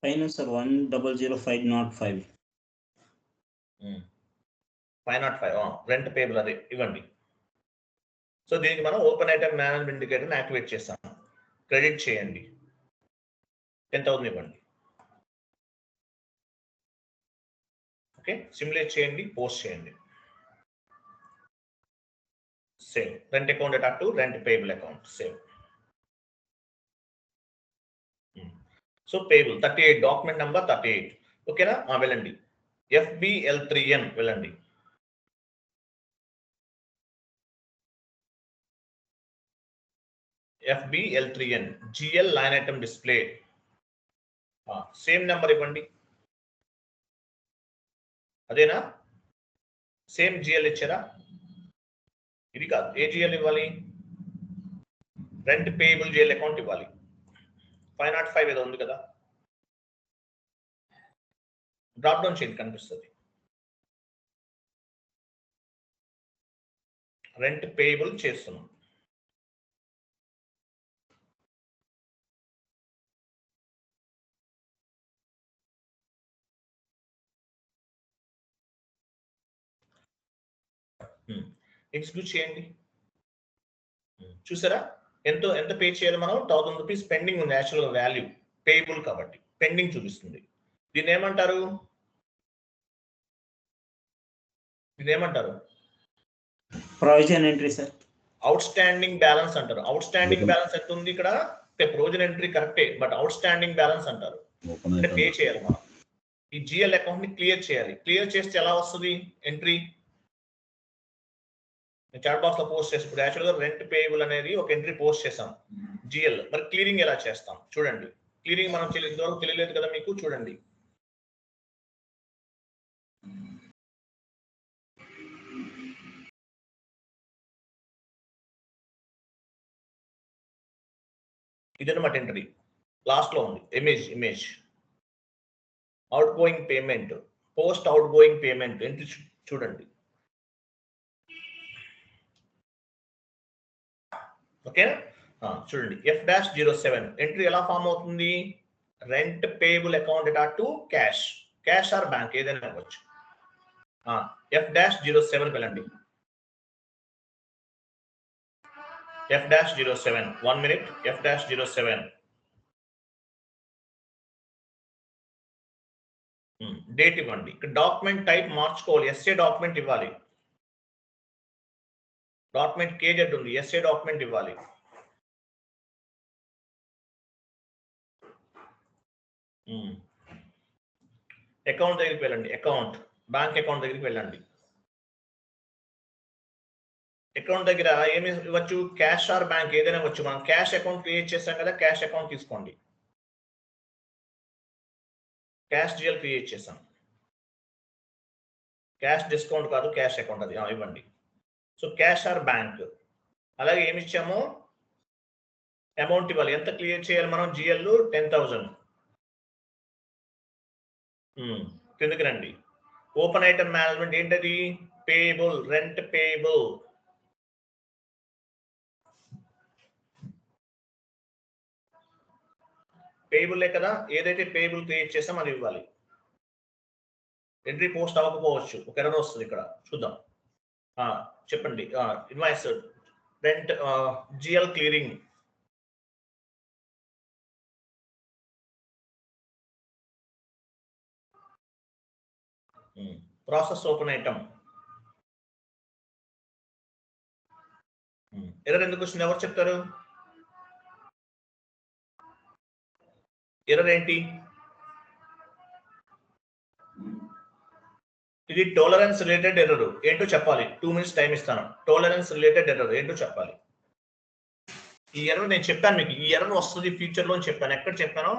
పైన సార్ 100,505. 505 రెంట్ పేయబుల్ అదే ఇవ్వండి. సో దీనికి మనం open item management indicator activate చేస్తాం. క్రెడిట్ చేయండి. 10,000 ఇవ్వండి. ఓకే, సిమ్యులేట్ చేయండి, పోస్ట్ చేయండి. Save. Rent account to rent payable account save. So payable 38, document number 38. ఓకేనా? వెళ్ళండి. FBL3N వెళ్ళండి. FBL3N GL line item display. Same number ఇవ్వండి. అదేనా? సేమ్ GL ఇచ్చారా? ఇది కాదు. ఏ GL ఇవ్వాలి? రెంట్ పేయబుల్ GL అకౌంట్ ఇవ్వాలి. 505 ఏదో ఉంది కదా, డ్రాప్ డౌన్ చేయండి, కనిపిస్తుంది. రెంట్ పేయబుల్ చేస్తున్నాం. ఎగ్జిక్యూట్ చేయండి. చూసారా ఎంత పే చేయాలి మనం? 1000 రూపీస్ పెండింగ్ ఉంది. యాక్చువల్గా వాల్యూ పేయబుల్ కాబట్టి పెండింగ్ చూపిస్తుంది. దీన్ని ఏమంటారు? Provision entry sir. Out standing balance అంటారు. అవుట్ స్టాండింగ్ బ్యాలెన్స్ ఎంత ఉంది ఇక్కడ? ప్రొవిజన్ ఎంట్రీ కరెక్టే, బట్ అవుట్ స్టాండింగ్ బ్యాలెన్స్ అంటారు. అంటే పే చేయాలి మనం. ఈ జిఎల్ అకౌంట్ ని క్లియర్ చేయాలి. క్లియర్ చేస్తే ఎలా వస్తుంది ఎంట్రీ? చాట్ బాక్స్ లో పోస్ట్ చేసి ఇప్పుడు యాక్చువల్గా రెంట్ పేయబుల్ అనేది ఒక ఎంట్రీ పోస్ట్ చేసాం జిఎల్. మరి క్లియరింగ్ ఎలా చేస్తాం చూడండి. క్లియరింగ్ మనం ఇంతవరకు తెలియలేదు కదా మీకు. చూడండి, ఇదన్నమాట ఎంట్రీ. లాస్ట్ లో ఉంది image out going payment, post out going payment entry చూడండి. ఓకేనా? చూడండి F-07 ఎంట్రీ ఎలా ఫామ్ అవుతుంది? Rent payable account to cash or bank ఏదైనా అవ్వచ్చు. F-07 వెళ్ళండి. F-07 1 minute. F-07 డేట్ ఇవ్వండి. ఇక్కడ డాక్యుమెంట్ టైప్ మార్చుకోవాలి. ఎస్ఏ డాక్యుమెంట్ ఇవ్వాలి. డాక్యుమెంట్ KZ ఉంది, ఎస్ఏ డాక్యుమెంట్ ఇవ్వాలి. అకౌంట్ దగ్గరికి వెళ్ళండి. బ్యాంక్ అకౌంట్ దగ్గరికి వెళ్ళండి. అకౌంట్ దగ్గర ఏమి ఇవ్వచ్చు, క్యాష్ ఆర్ బ్యాంక్ ఏదైనా ఇవ్వచ్చు. మనం క్యాష్ అకౌంట్ క్రియేట్ చేస్తాం కదా, క్యాష్ అకౌంట్ తీసుకోండి. క్యాష్ జిఎల్ క్రియేట్ చేసాం. క్యాష్ డిస్కౌంట్ కాదు, క్యాష్ అకౌంట్ అది ఇవ్వండి. So cash or bank. అలాగే ఏమి ఇచ్చాము, అమౌంట్ ఇవ్వాలి. ఎంత క్లియర్ చేయాలి మనం, జిఎల్ 10,000. కిందకి రండి. ఓపెన్ ఐటమ్ మేనేజ్మెంట్ ఏంటది, పేబుల్, రెంట్ పేబుల్. పేబుల్లే కదా, ఏదైతే పేబుల్ క్రియేట్ చేసాం అది ఇవ్వాలి. ఎంట్రీ పోస్ట్ అవ్వకపోవచ్చు, ఒక ఎర్రర్ వస్తుంది ఇక్కడ, చూద్దాం. చెప్పండి. Invoice rent GL clearing. Process open item. Error ఎందుకు వచ్చింది, ఎవరు చెప్తారు? ఎర్రర్ ఏంటి? ఇది టాలరెన్స్ రిలేటెడ్ ఎర్రర్. ఏంటో చెప్పాలి. 2 minutes టైం ఇస్తాను. టాలరెన్స్ రిలేటెడ్ ఎర్రర్ ఏంటో చెప్పాలి. ఈ ఎర్రర్ నేను చెప్పాను మీకు, ఈ ఎర్రర్ వస్తుంది ఫ్యూచర్ లో అని చెప్పాను. ఎక్కడ చెప్పానో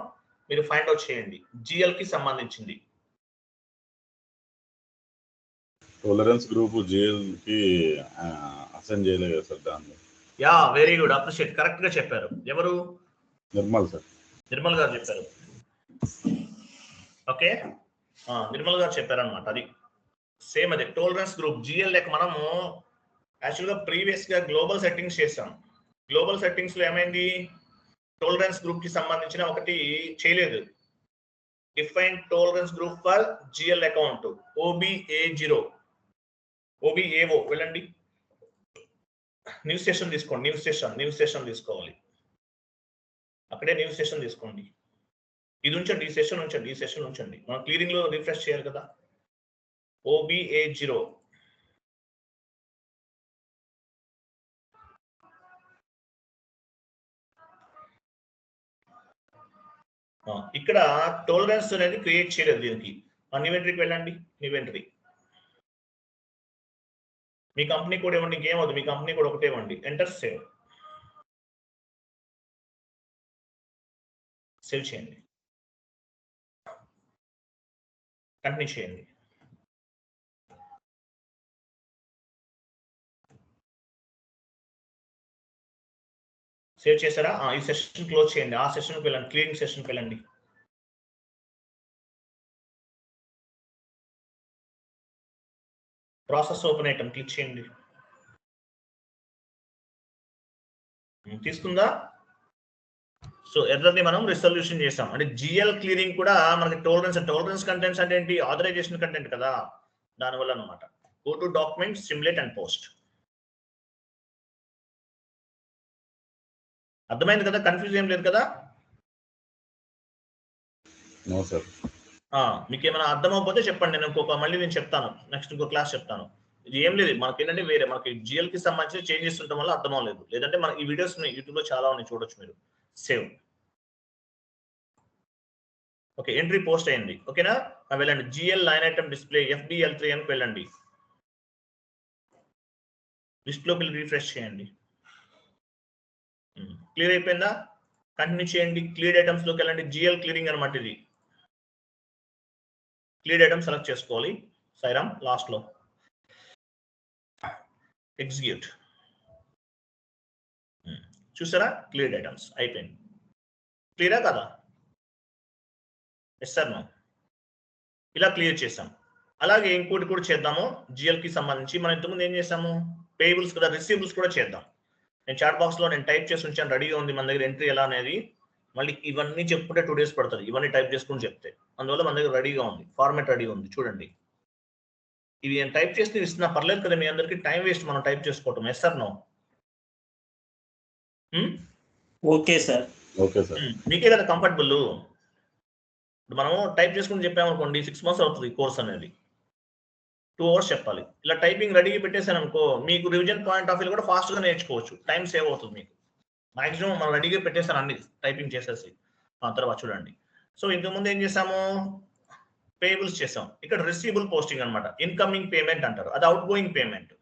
మీరు ఫైండ్ అవుట్ చేయండి. జిఎల్ కి సంబంధించింది. టాలరెన్స్ గ్రూప్ జిఎల్ కి అసైన్ చేయలేదు కదా సార్ దాన్ని. Yeah, very good, appreciate. Correct గా చెప్పారు. ఎవరు? నిర్మల్ సార్. నిర్మల్ గారు చెప్పారు. ఓకే, నిర్మల్ గారు చెప్పారనమాట. అది సేమ్ అదే టాలరెన్స్ గ్రూప్ జిఎల్ లెక్క. మనము యాక్చువల్గా ప్రీవియస్ గా గ్లోబల్ సెట్టింగ్స్ చేసాం. గ్లోబల్ సెట్టింగ్స్ లో ఏమైంది, టాలరెన్స్ గ్రూప్ కి సంబంధించిన ఒకటి చేయలేదు. Define tolerance group for GL account OBA0 OBAO. వెళ్ళండి, న్యూస్ స్టేషన్ తీసుకోండి. న్యూస్ స్టేషన్ తీసుకోవాలి. అక్కడే న్యూస్ స్టేషన్ తీసుకోండి. ఇది ఉంచండి, ఈ సెషన్ ఉంచండి. మనం క్లియరింగ్ లో రిఫ్రెష్ చేయాలి కదా. OBA0. ఇక్కడ టాలరెన్స్ అనేది క్రియేట్ చేయలేదు దీనికి. ఇన్వెంటరీకి వెళ్ళండి. ఇన్వెంటరీ మీ కంపెనీ కూడా ఇవ్వండి, ఇంకేం వద్దు. మీ కంపెనీ కూడా ఒకటే ఇవ్వండి. Enter save. సేవ్ చేయండి, కంటిన్యూ చేయండి. సేవ్ చేశారా? ఈ సెషన్ క్లోజ్ చేయండి. ఆ సెషన్కి వెళ్ళండి, క్లీనింగ్ సెషన్కి వెళ్ళండి. ప్రాసెస్ ఓపెన్ ఐటమ్ క్లిక్ చేయండి. తీసుకుందా? సో ఎర్రర్ని మనం రిజల్యూషన్ చేసాం. అంటే జిఎల్ క్లియరింగ్ కూడా మనకి టాలరెన్స్ కంటెంట్స్ అంటే ఏంటి, ఆథరైజేషన్ కంటెంట్ కదా, దానివల్ల అనమాట. Go to document, simulate and post. అర్థమైంది కదా, కన్ఫ్యూజ్ ఏం లేదు కదా? No sir. మీకు ఏమైనా అర్థం అవ్వకపోతే చెప్పండి, నేను మళ్ళీ చెప్తాను. నెక్స్ట్ ఇంకో క్లాస్ చెప్తాను. ఇది ఏం లేదు, మనకి ఏంటంటే వేరే మనకి జిఎల్ కి సంబంధించిన చేంజెస్ ఉండటం వల్ల అర్థం అవ్వలేదు. లేదంటే మన ఈ వీడియోస్ యూట్యూబ్ లో చాలా ఉన్నాయి, చూడొచ్చు మీరు. సేవ్. ఓకే, ఎంట్రీ పోస్ట్ అయింది. ఓకేనా, వెళ్ళండి. GL line item display FBL3 అని వెళ్ళండి. లిస్ట్ లోకి రిఫ్రెష్ చేయండి. క్లియర్ అయిపోయిందా? కంటిన్యూ చేయండి. క్లియర్ ఐటమ్స్ లోకి వెళ్ళండి. జిఎల్ క్లియరింగ్ అనమాట ఇది. క్లియర్ ఐటమ్ సెలెక్ట్ చేసుకోవాలి. సైరామ్ లాస్ట్ లో ఎగ్జిక్యూట్. చూసారా, క్లియర్ ఐటమ్స్ అయిపోయింది. క్లియరా కదా? Yes sir, no. ఇలా క్లియర్ చేసాం. అలాగే ఇంకోటి కూడా చేద్దాము. జిఎల్ కి సంబంధించి మనం ఇంతకుముందు ఏం చేసాము, పేయబుల్స్ కూడా, రిసీవబుల్స్ కూడా చేద్దాం. నేను చాట్ బాక్స్ లో నేను టైప్ చేసి ఉంచాను, రెడీగా ఉంది మన దగ్గర. ఎంట్రీ ఎలా అనేది మళ్ళీ ఇవన్నీ చెప్పుకుంటే 2 days పడుతుంది, ఇవన్నీ టైప్ చేసుకుని చెప్తే. అందువల్ల మన దగ్గర రెడీగా ఉంది, ఫార్మాట్ రెడీగా ఉంది. చూడండి, ఇవి నేను టైప్ చేసి ఇస్తున్నా, పర్లేదు కదా మీ అందరికి. టైం వేస్ట్ మనం టైప్ చేసుకోవటం. Yes sir, no? Okay sir. Okay sir. మీకే కదా కంఫర్టబుల్. ఇప్పుడు మనం టైప్ చేసుకుని చెప్పామనుకోండి, 6 months అవుతుంది కోర్స్ అనేది. 2 hours చెప్పాలి. ఇలా టైపింగ్ రెడీగా పెట్టేశాను అనుకో, మీకు రివిజన్ పాయింట్ ఆఫ్ వ్యూ కూడా ఫాస్ట్ గా నేర్చుకోవచ్చు. టైం సేవ్ అవుతుంది మీకు. మాక్సిమం మనం రెడీగా పెట్టేశాను అన్ని టైపింగ్ చేసేసి. తర్వాత చూడండి. సో ఇంతకుముందు ఏం చేసాము, పేయబుల్స్ చేసాం. ఇక్కడ రిసీవబుల్ పోస్టింగ్ అనమాట. ఇన్కమింగ్ పేమెంట్ అంటారు, అది out going payment.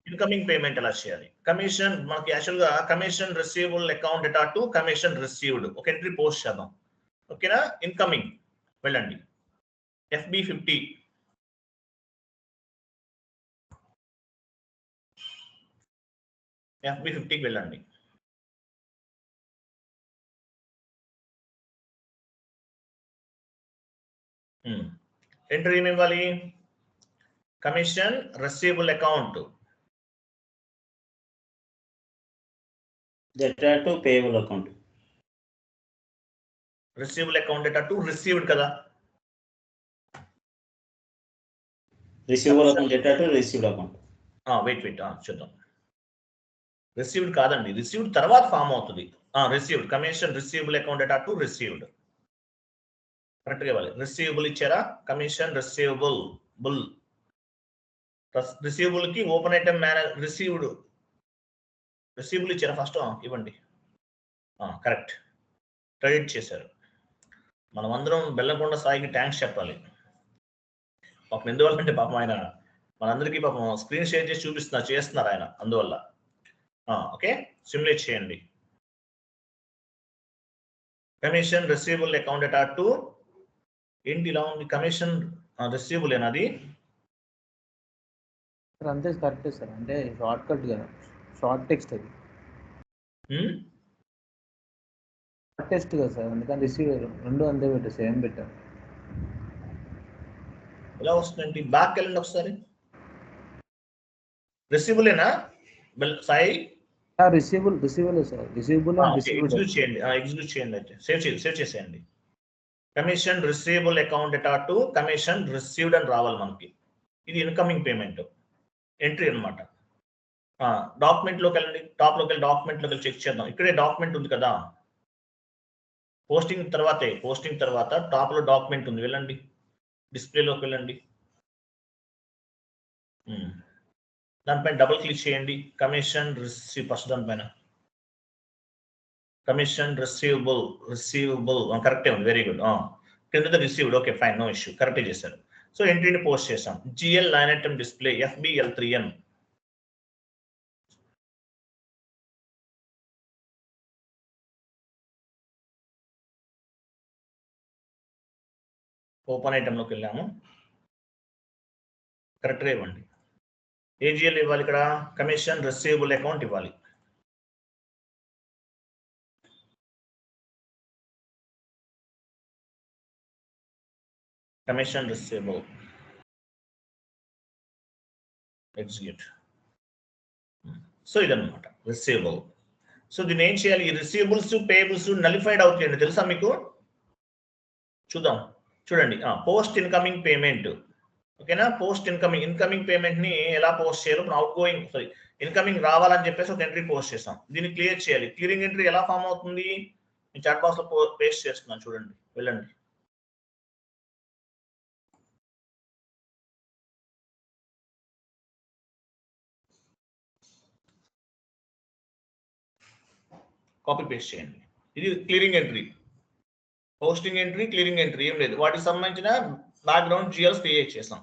Incoming payment ఎలా చేయాలి? కమిషన్ మనకి యాక్చువల్ గా commission receivable account data to commission received ఒక ఎంట్రీ పోస్ట్ చేద్దాం. ఓకేనా? ఇన్కమింగ్ వెళ్ళండి, FB50 FB50కి వెళ్ళండి. ఎంట్రీ ఏమి ఇవ్వాలి? Commission receivable account data to payable account. Receivable account data to received కదా. Receivable account data to received account. Wait చూద్దాం. Received కాదండి, రిసీవ్డ్ తర్వాత ఫామ్ అవుతుంది. Received commission receivable account data to received కరెక్ట్గా ఇవ్వాలి. రిసీవబుల్ ఇచ్చారా? కమిషన్ రిసీవబుల్ రిసీవబుల్ కి open item received receivable ఇచ్చారా? ఫస్ట్ ఇవ్వండి. కరెక్ట్, క్రెడిట్ చేశారు. మనం అందరం బెల్లంకొండ సాయికి థ్యాంక్స్ చెప్పాలి. పాపం ఎందువల్ల అంటే పాపం ఆయన మనందరికీ పాపం స్క్రీన్ షేర్ చేసి చేస్తున్నారు ఆయన, అందువల్ల. ఓకే, సిమ్యులేట్ చేయండి. Commission receivable account data to ఏంటి ఇలా ఉంది? కమిషన్ రిసీవబుల్ ఏనాది? అంతే కరెక్టే సార్, అంటే షార్ట్ కట్ కదా, షార్ట్ టెక్స్ట్ అది. షార్ట్ టెక్స్ట్ కదా సార్, అందుకని రిసీవ్ రెండు అంతే పెట్టారు, సేమ్ పెట్టారు. ఎలా వస్తుందండి? బ్యాక్ వెళ్ళండి ఒకసారి. రిసీవబులేనా Sai? Receivable sir, receivable execute చేయండి అయితే సేవ్ చేసేయండి. Commission receivable account data to commission received అని రావాలి మనకి. ఇది ఇన్కమింగ్ పేమెంట్ ఎంట్రీ అనమాట. డాక్యుమెంట్ లోకి వెళ్ళండి, టాప్ లోకి వెళ్ళి డాక్యుమెంట్ లోకి వెళ్ళి చెక్ చేద్దాం. ఇక్కడే డాక్యుమెంట్ ఉంది కదా, పోస్టింగ్ తర్వాత టాప్ లో డాక్యుమెంట్ ఉంది, వెళ్ళండి డిస్ప్లేలోకి వెళ్ళండి. దానిపైన డబుల్ క్లిక్ చేయండి. కమిషన్ రిసీవ్ ఫస్ట్ దానిపైన కమిషన్ రిసీవబుల్ కరెక్టే ఉంది, వెరీ గుడ్. కింద received, okay fine, no issue, కరెక్టే చేశారు. సో ఎంట్రీని పోస్ట్ చేసాం. GL line item display FBL3N. Open ఐటమ్లోకి వెళ్ళాము, కరెక్ట్గా ఇవ్వండి. AGL ఇవ్వాలి ఇక్కడ, కమిషన్ రిసీవబుల్ అకౌంట్ ఇవ్వాలి. Commission receivable execute. సో ఇదన్నమాట రిసీవబుల్. సో దీన్ని ఏం చేయాలి? ఈ రిసీవబుల్స్ పేయబుల్స్ నలిఫైడ్ అవుతాయండి, తెలుసా మీకు? చూద్దాం, చూడండి. పోస్ట్ ఇన్కమింగ్ పేమెంట్, ఓకేనా? పోస్ట్ ఇన్కమింగ్ పేమెంట్ ని ఎలా పోస్ట్ చేయాలి? ఇప్పుడు ఇన్కమింగ్ రావాలని చెప్పేసి ఒక ఎంట్రీ పోస్ట్ చేసాం, దీన్ని క్లియర్ చేయాలి. క్లియరింగ్ ఎంట్రీ ఎలా ఫామ్ అవుతుంది? నేను చాట్ బాక్స్ లో పేస్ట్ చేస్తున్నాను, చూడండి, వెళ్ళండి. కాపీ పేస్ట్ చేయండి. ఇది clearing entry, posting entry, clearing entry ఏం లేదు. వాటికి సంబంధించిన బ్యాక్గ్రౌండ్ GLs క్రియేట్ చేసాం.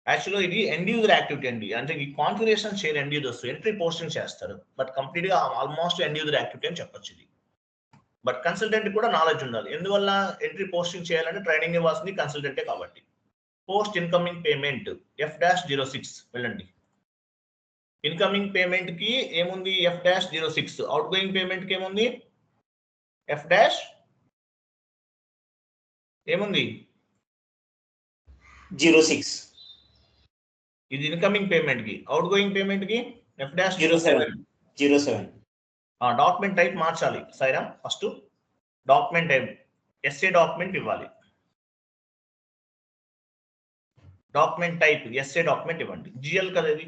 యాక్చువల్గా ఇది ఎండ్ యూజర్ యాక్టివిటీ అండి, అంటే ఈ కాన్ఫిగరేషన్ చేయని ఎండ్ యూజర్స్ ఎంట్రీ పోస్టింగ్ చేస్తారు, బట్ కంప్లీట్ గా ఆల్మోస్ట్ ఎండ్ యూజర్ యాక్టివిటీ అని చెప్పొచ్చు ఇది. బట్ కన్సల్టెంట్ కూడా నాలెడ్జ్ ఉండాలి. ఎందువల్ల? ఎంట్రీ పోస్టింగ్ చేయాలంటే ట్రైనింగ్ ఇవ్వాల్సింది కన్సల్టెంటే కాబట్టి. పోస్ట్ ఇన్కమింగ్ పేమెంట్ F-06 వెళ్ళండి. ఇన్కమింగ్ పేమెంట్ కి ఏముంది? F-06. అవుట్ గోయింగ్ పేమెంట్ కి ఏముంది? F- ఏముంది? 06. ఇది ఇన్కమింగ్ పేమెంట్ కి. అవుట్ గోయింగ్ పేమెంట్ కి F-07. డాక్యుమెంట్ టైప్ మార్చాలి Sairam. First document type SA document ఇవ్వాలి. డాక్యుమెంట్ టైప్ SA డాక్యుమెంట్ ఇవ్వండి. GL కదా ఇది.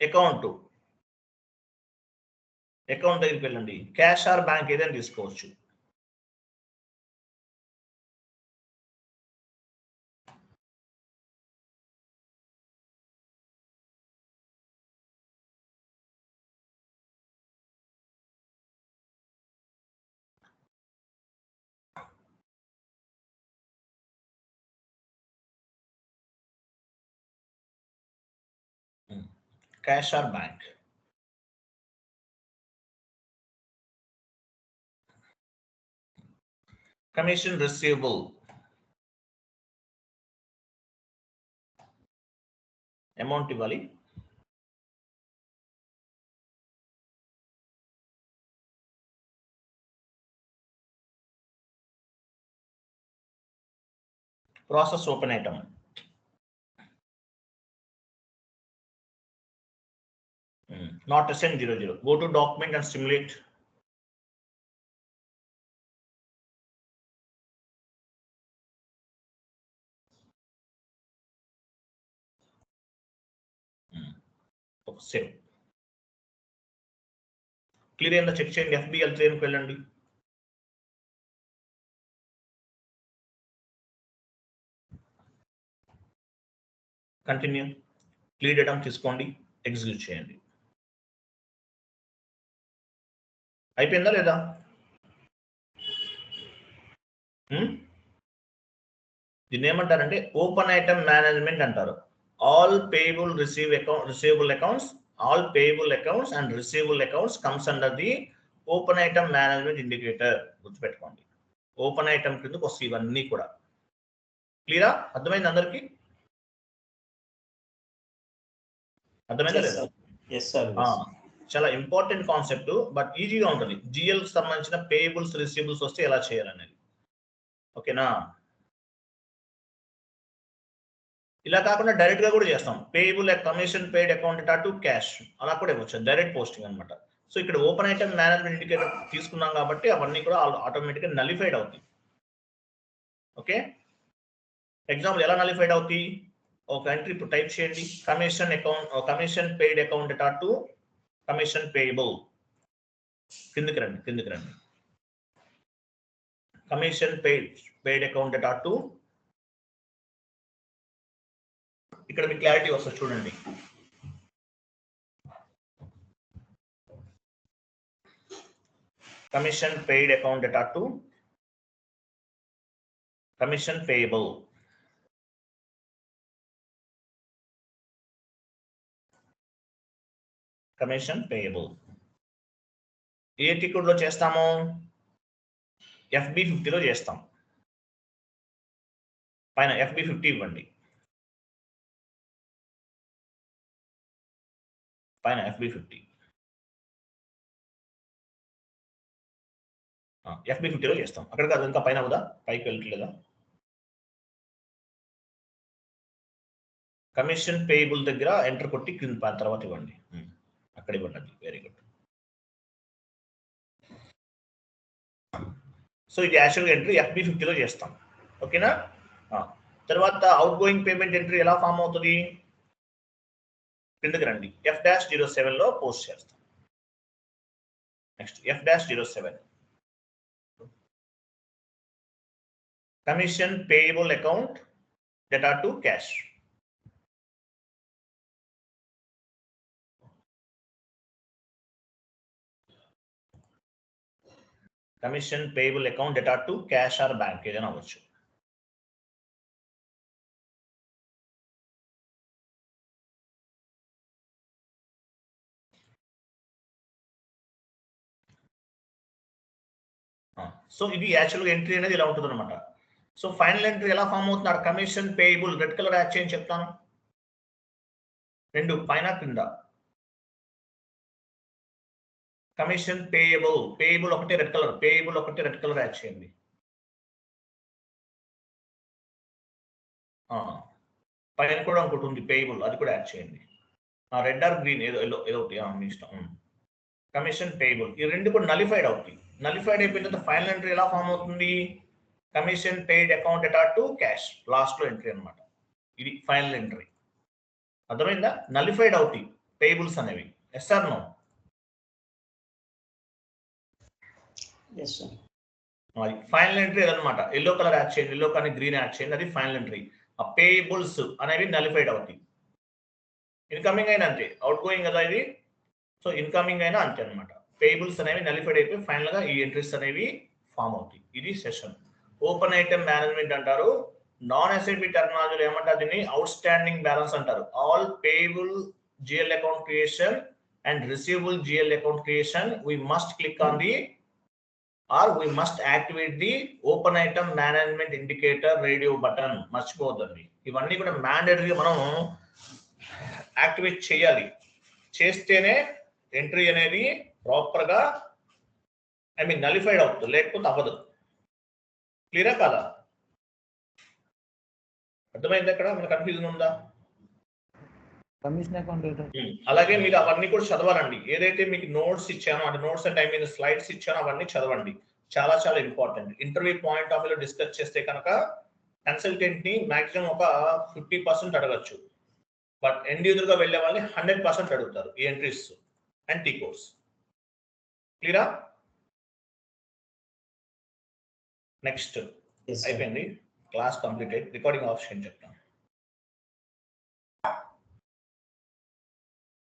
అకౌంట్ దగ్గరికి వెళ్ళండి. క్యాష్ ఆర్ బ్యాంక్ ఏదైనా తీసుకోవచ్చు. cash or bank. Commission receivable. Amount ఇవ్వాలి. Process open item. Not assigned 00. Go to document and simulate. Save. Clear in the check chain FBL train వెళ్ళండి. Continue. Clear data తీసుకోండి, execute చేయండి. అయిపోయిందా లేదా? దీన్ని ఏమంటారంటే ఓపెన్ ఐటమ్ మేనేజ్మెంట్ అంటారు. All payable receivable accounts, all payable accounts and receivable accounts comes under the open item management indicator. గుర్తుపెట్టుకోండి, open item కిందకు వస్తాయి ఇవన్నీ కూడా. క్లియరా? అర్థమైంది అందరికి? అర్థమైందా లేదా? చాలా ఇంపార్టెంట్ కాన్సెప్ట్, బట్ ఈజీగా ఉంటుంది. జిఎల్ కి సంబంధించిన పేయబుల్స్ రిసీవబుల్స్ వస్తే ఎలా చేయాలనేది. ఓకేనా? ఇలా కాకుండా డైరెక్ట్ గా కూడా చేస్తాం. Payable commission paid account to cash అలా కూడా ఇవ్వచ్చు, డైరెక్ట్ పోస్టింగ్ అనమాట. సో ఇక్కడ ఓపెన్ ఐటమ్ మేనేజ్మెంట్ ఇండికేటర్ తీసుకున్నాం కాబట్టి అవన్నీ కూడా ఆటోమేటిక్గా నలిఫైడ్ అవుతాయి. ఓకే, ఎగ్జాంపుల్ ఎలా నలిఫైడ్ అవుతాయి? ఒక ఎంట్రీ ఇప్పుడు టైప్ చేయండి. Commission account, commission paid account to commission payable. కిందికి రండి. కమిషన్ పెయిడ్ అకౌంట్ టు, ఇక్కడ మీకు క్లారిటీ వస్తుంది చూడండి. Commission paid account to commission payable. Commission payable A ticket లో చేస్తాము? FB50లో చేస్తాం. పైన FB50 ఇవ్వండి. పైన FB50 FB50లో చేస్తాం. అక్కడ కాదు, ఇంకా పైన అవుదా? పైకి వెళ్ళట్లేదా? కమిషన్ పేయబుల్ దగ్గర ఎంటర్ కొట్టి కింద తర్వాత ఇవ్వండి. అక్కడ ఇవ్వండి. Very good. సో ఇది యాక్చువల్గా ఎంట్రీ FB50లో చేస్తాం. ఓకేనా? తర్వాత అవుట్ గోయింగ్ పేమెంట్ ఎంట్రీ ఎలా ఫామ్ అవుతుంది? కిందకి రండి. F-07లో పోస్ట్ చేస్తాం. Next F-07 commission payable account data to cash. Commission payable account data to cash or bank ఏదైనా అవ్వచ్చు. సో ఇది యాక్చువల్గా ఎంట్రీ అనేది ఇలా ఉంటుంది అనమాట. సో ఫైనల్ ఎంట్రీ ఎలా ఫామ్ అవుతున్నారు? Commission payable red colour add చేయని చెప్తాను. రెండు పైన కింద. కమిషన్ పేయబుల్ ఒకటి రెడ్ కలర్, పేయబుల్ ఒకటి రెడ్ కలర్ యాడ్ చేయండి. పైన కూడా ఇంకోటి ఉంది పేయబుల్, అది కూడా యాడ్ చేయండి. రెడ్ ఆర్ గ్రీన్ ఏదో ఒకటి మీ ఇష్టం. కమిషన్ పేయబుల్ ఈ రెండు కూడా నలిఫైడ్ అవుతాయి. నలిఫైడ్ అయిపోయిన తర్వాత ఫైనల్ ఎంట్రీ ఎలా ఫామ్ అవుతుంది? Commission paid account data to cash last లో ఎంట్రీ అనమాట. ఇది ఫైనల్ ఎంట్రీ. అర్థమైందా? నలిఫైడ్ అవుతాయి పేయబుల్స్ అనేవి. Yes or no? Final entry అదనమాట. ఎల్లో కలర్ యాడ్ చేయండి, ఎల్లో కానీ గ్రీన్ యాడ్ చేయండి, అది ఫైనల్ ఎంట్రీ. ఆ పేయబుల్స్ అనేవి నలిఫైడ్ అవుతాయి. ఇన్కమింగ్ అయినా అంతే, అవుట్ గోయింగ్ కదా ఇది. సో ఇన్కమింగ్ అయినా అంతే అనమాట. పేయబుల్స్ అనేవి నలిఫైడ్ అయిపోయి ఫైనల్ గా ఈ ఎంట్రీస్ అనేవి ఫామ్ అవుతాయి. ఇది సెషన్. ఓపెన్ ఐటమ్ మేనేజ్మెంట్ అంటారు. నాన్ ఎస్ఐపి టెర్మినాలజీలో ఏమంటారు? దీన్ని అవుట్ స్టాండింగ్ బ్యాలెన్స్ అంటారు. All payable GL account creation and receivable GL account creation, we must click on the, or we must activate the open item management indicator radio button. మర్చిపోవద్దండి, ఇవన్నీ కూడా మ్యాండేటరీగా మనం activate చేయాలి. చేస్తేనే entry అనేది proper గా nullified అవుతుంది, లేకపోతే అవ్వదు. క్లియరా కాదా? అర్థమైంది? అక్కడ మన కన్ఫ్యూజన్ ఉందా? కమిషన్ అకౌంట్ అలాగే మీరు అవన్నీ కూడా చదవాలండి. ఏదైతే మీకు నోట్స్ ఇచ్చానో, అంటే నోట్స్ అంటే స్లైడ్స్ ఇచ్చానో అవన్నీ చదవండి. చాలా చాలా ఇంపార్టెంట్. ఇంటర్వ్యూ పాయింట్ ఆఫ్ వ్యూలో డిస్కస్ చేస్తే కనుక కన్సల్టెంట్ ని మాక్సిమం ఒక 50% అడగచ్చు, బట్ ఎండ్ యూజర్ గా వెళ్ళే వాళ్ళని 100% అడుగుతారు ఈ ఎంట్రీస్ అండ్ టీ కోర్స్. క్లియరా? నెక్స్ట్ అయిపోయింది, క్లాస్ కంప్లీటెడ్. రికార్డింగ్ ఆప్షన్ చెప్తాను.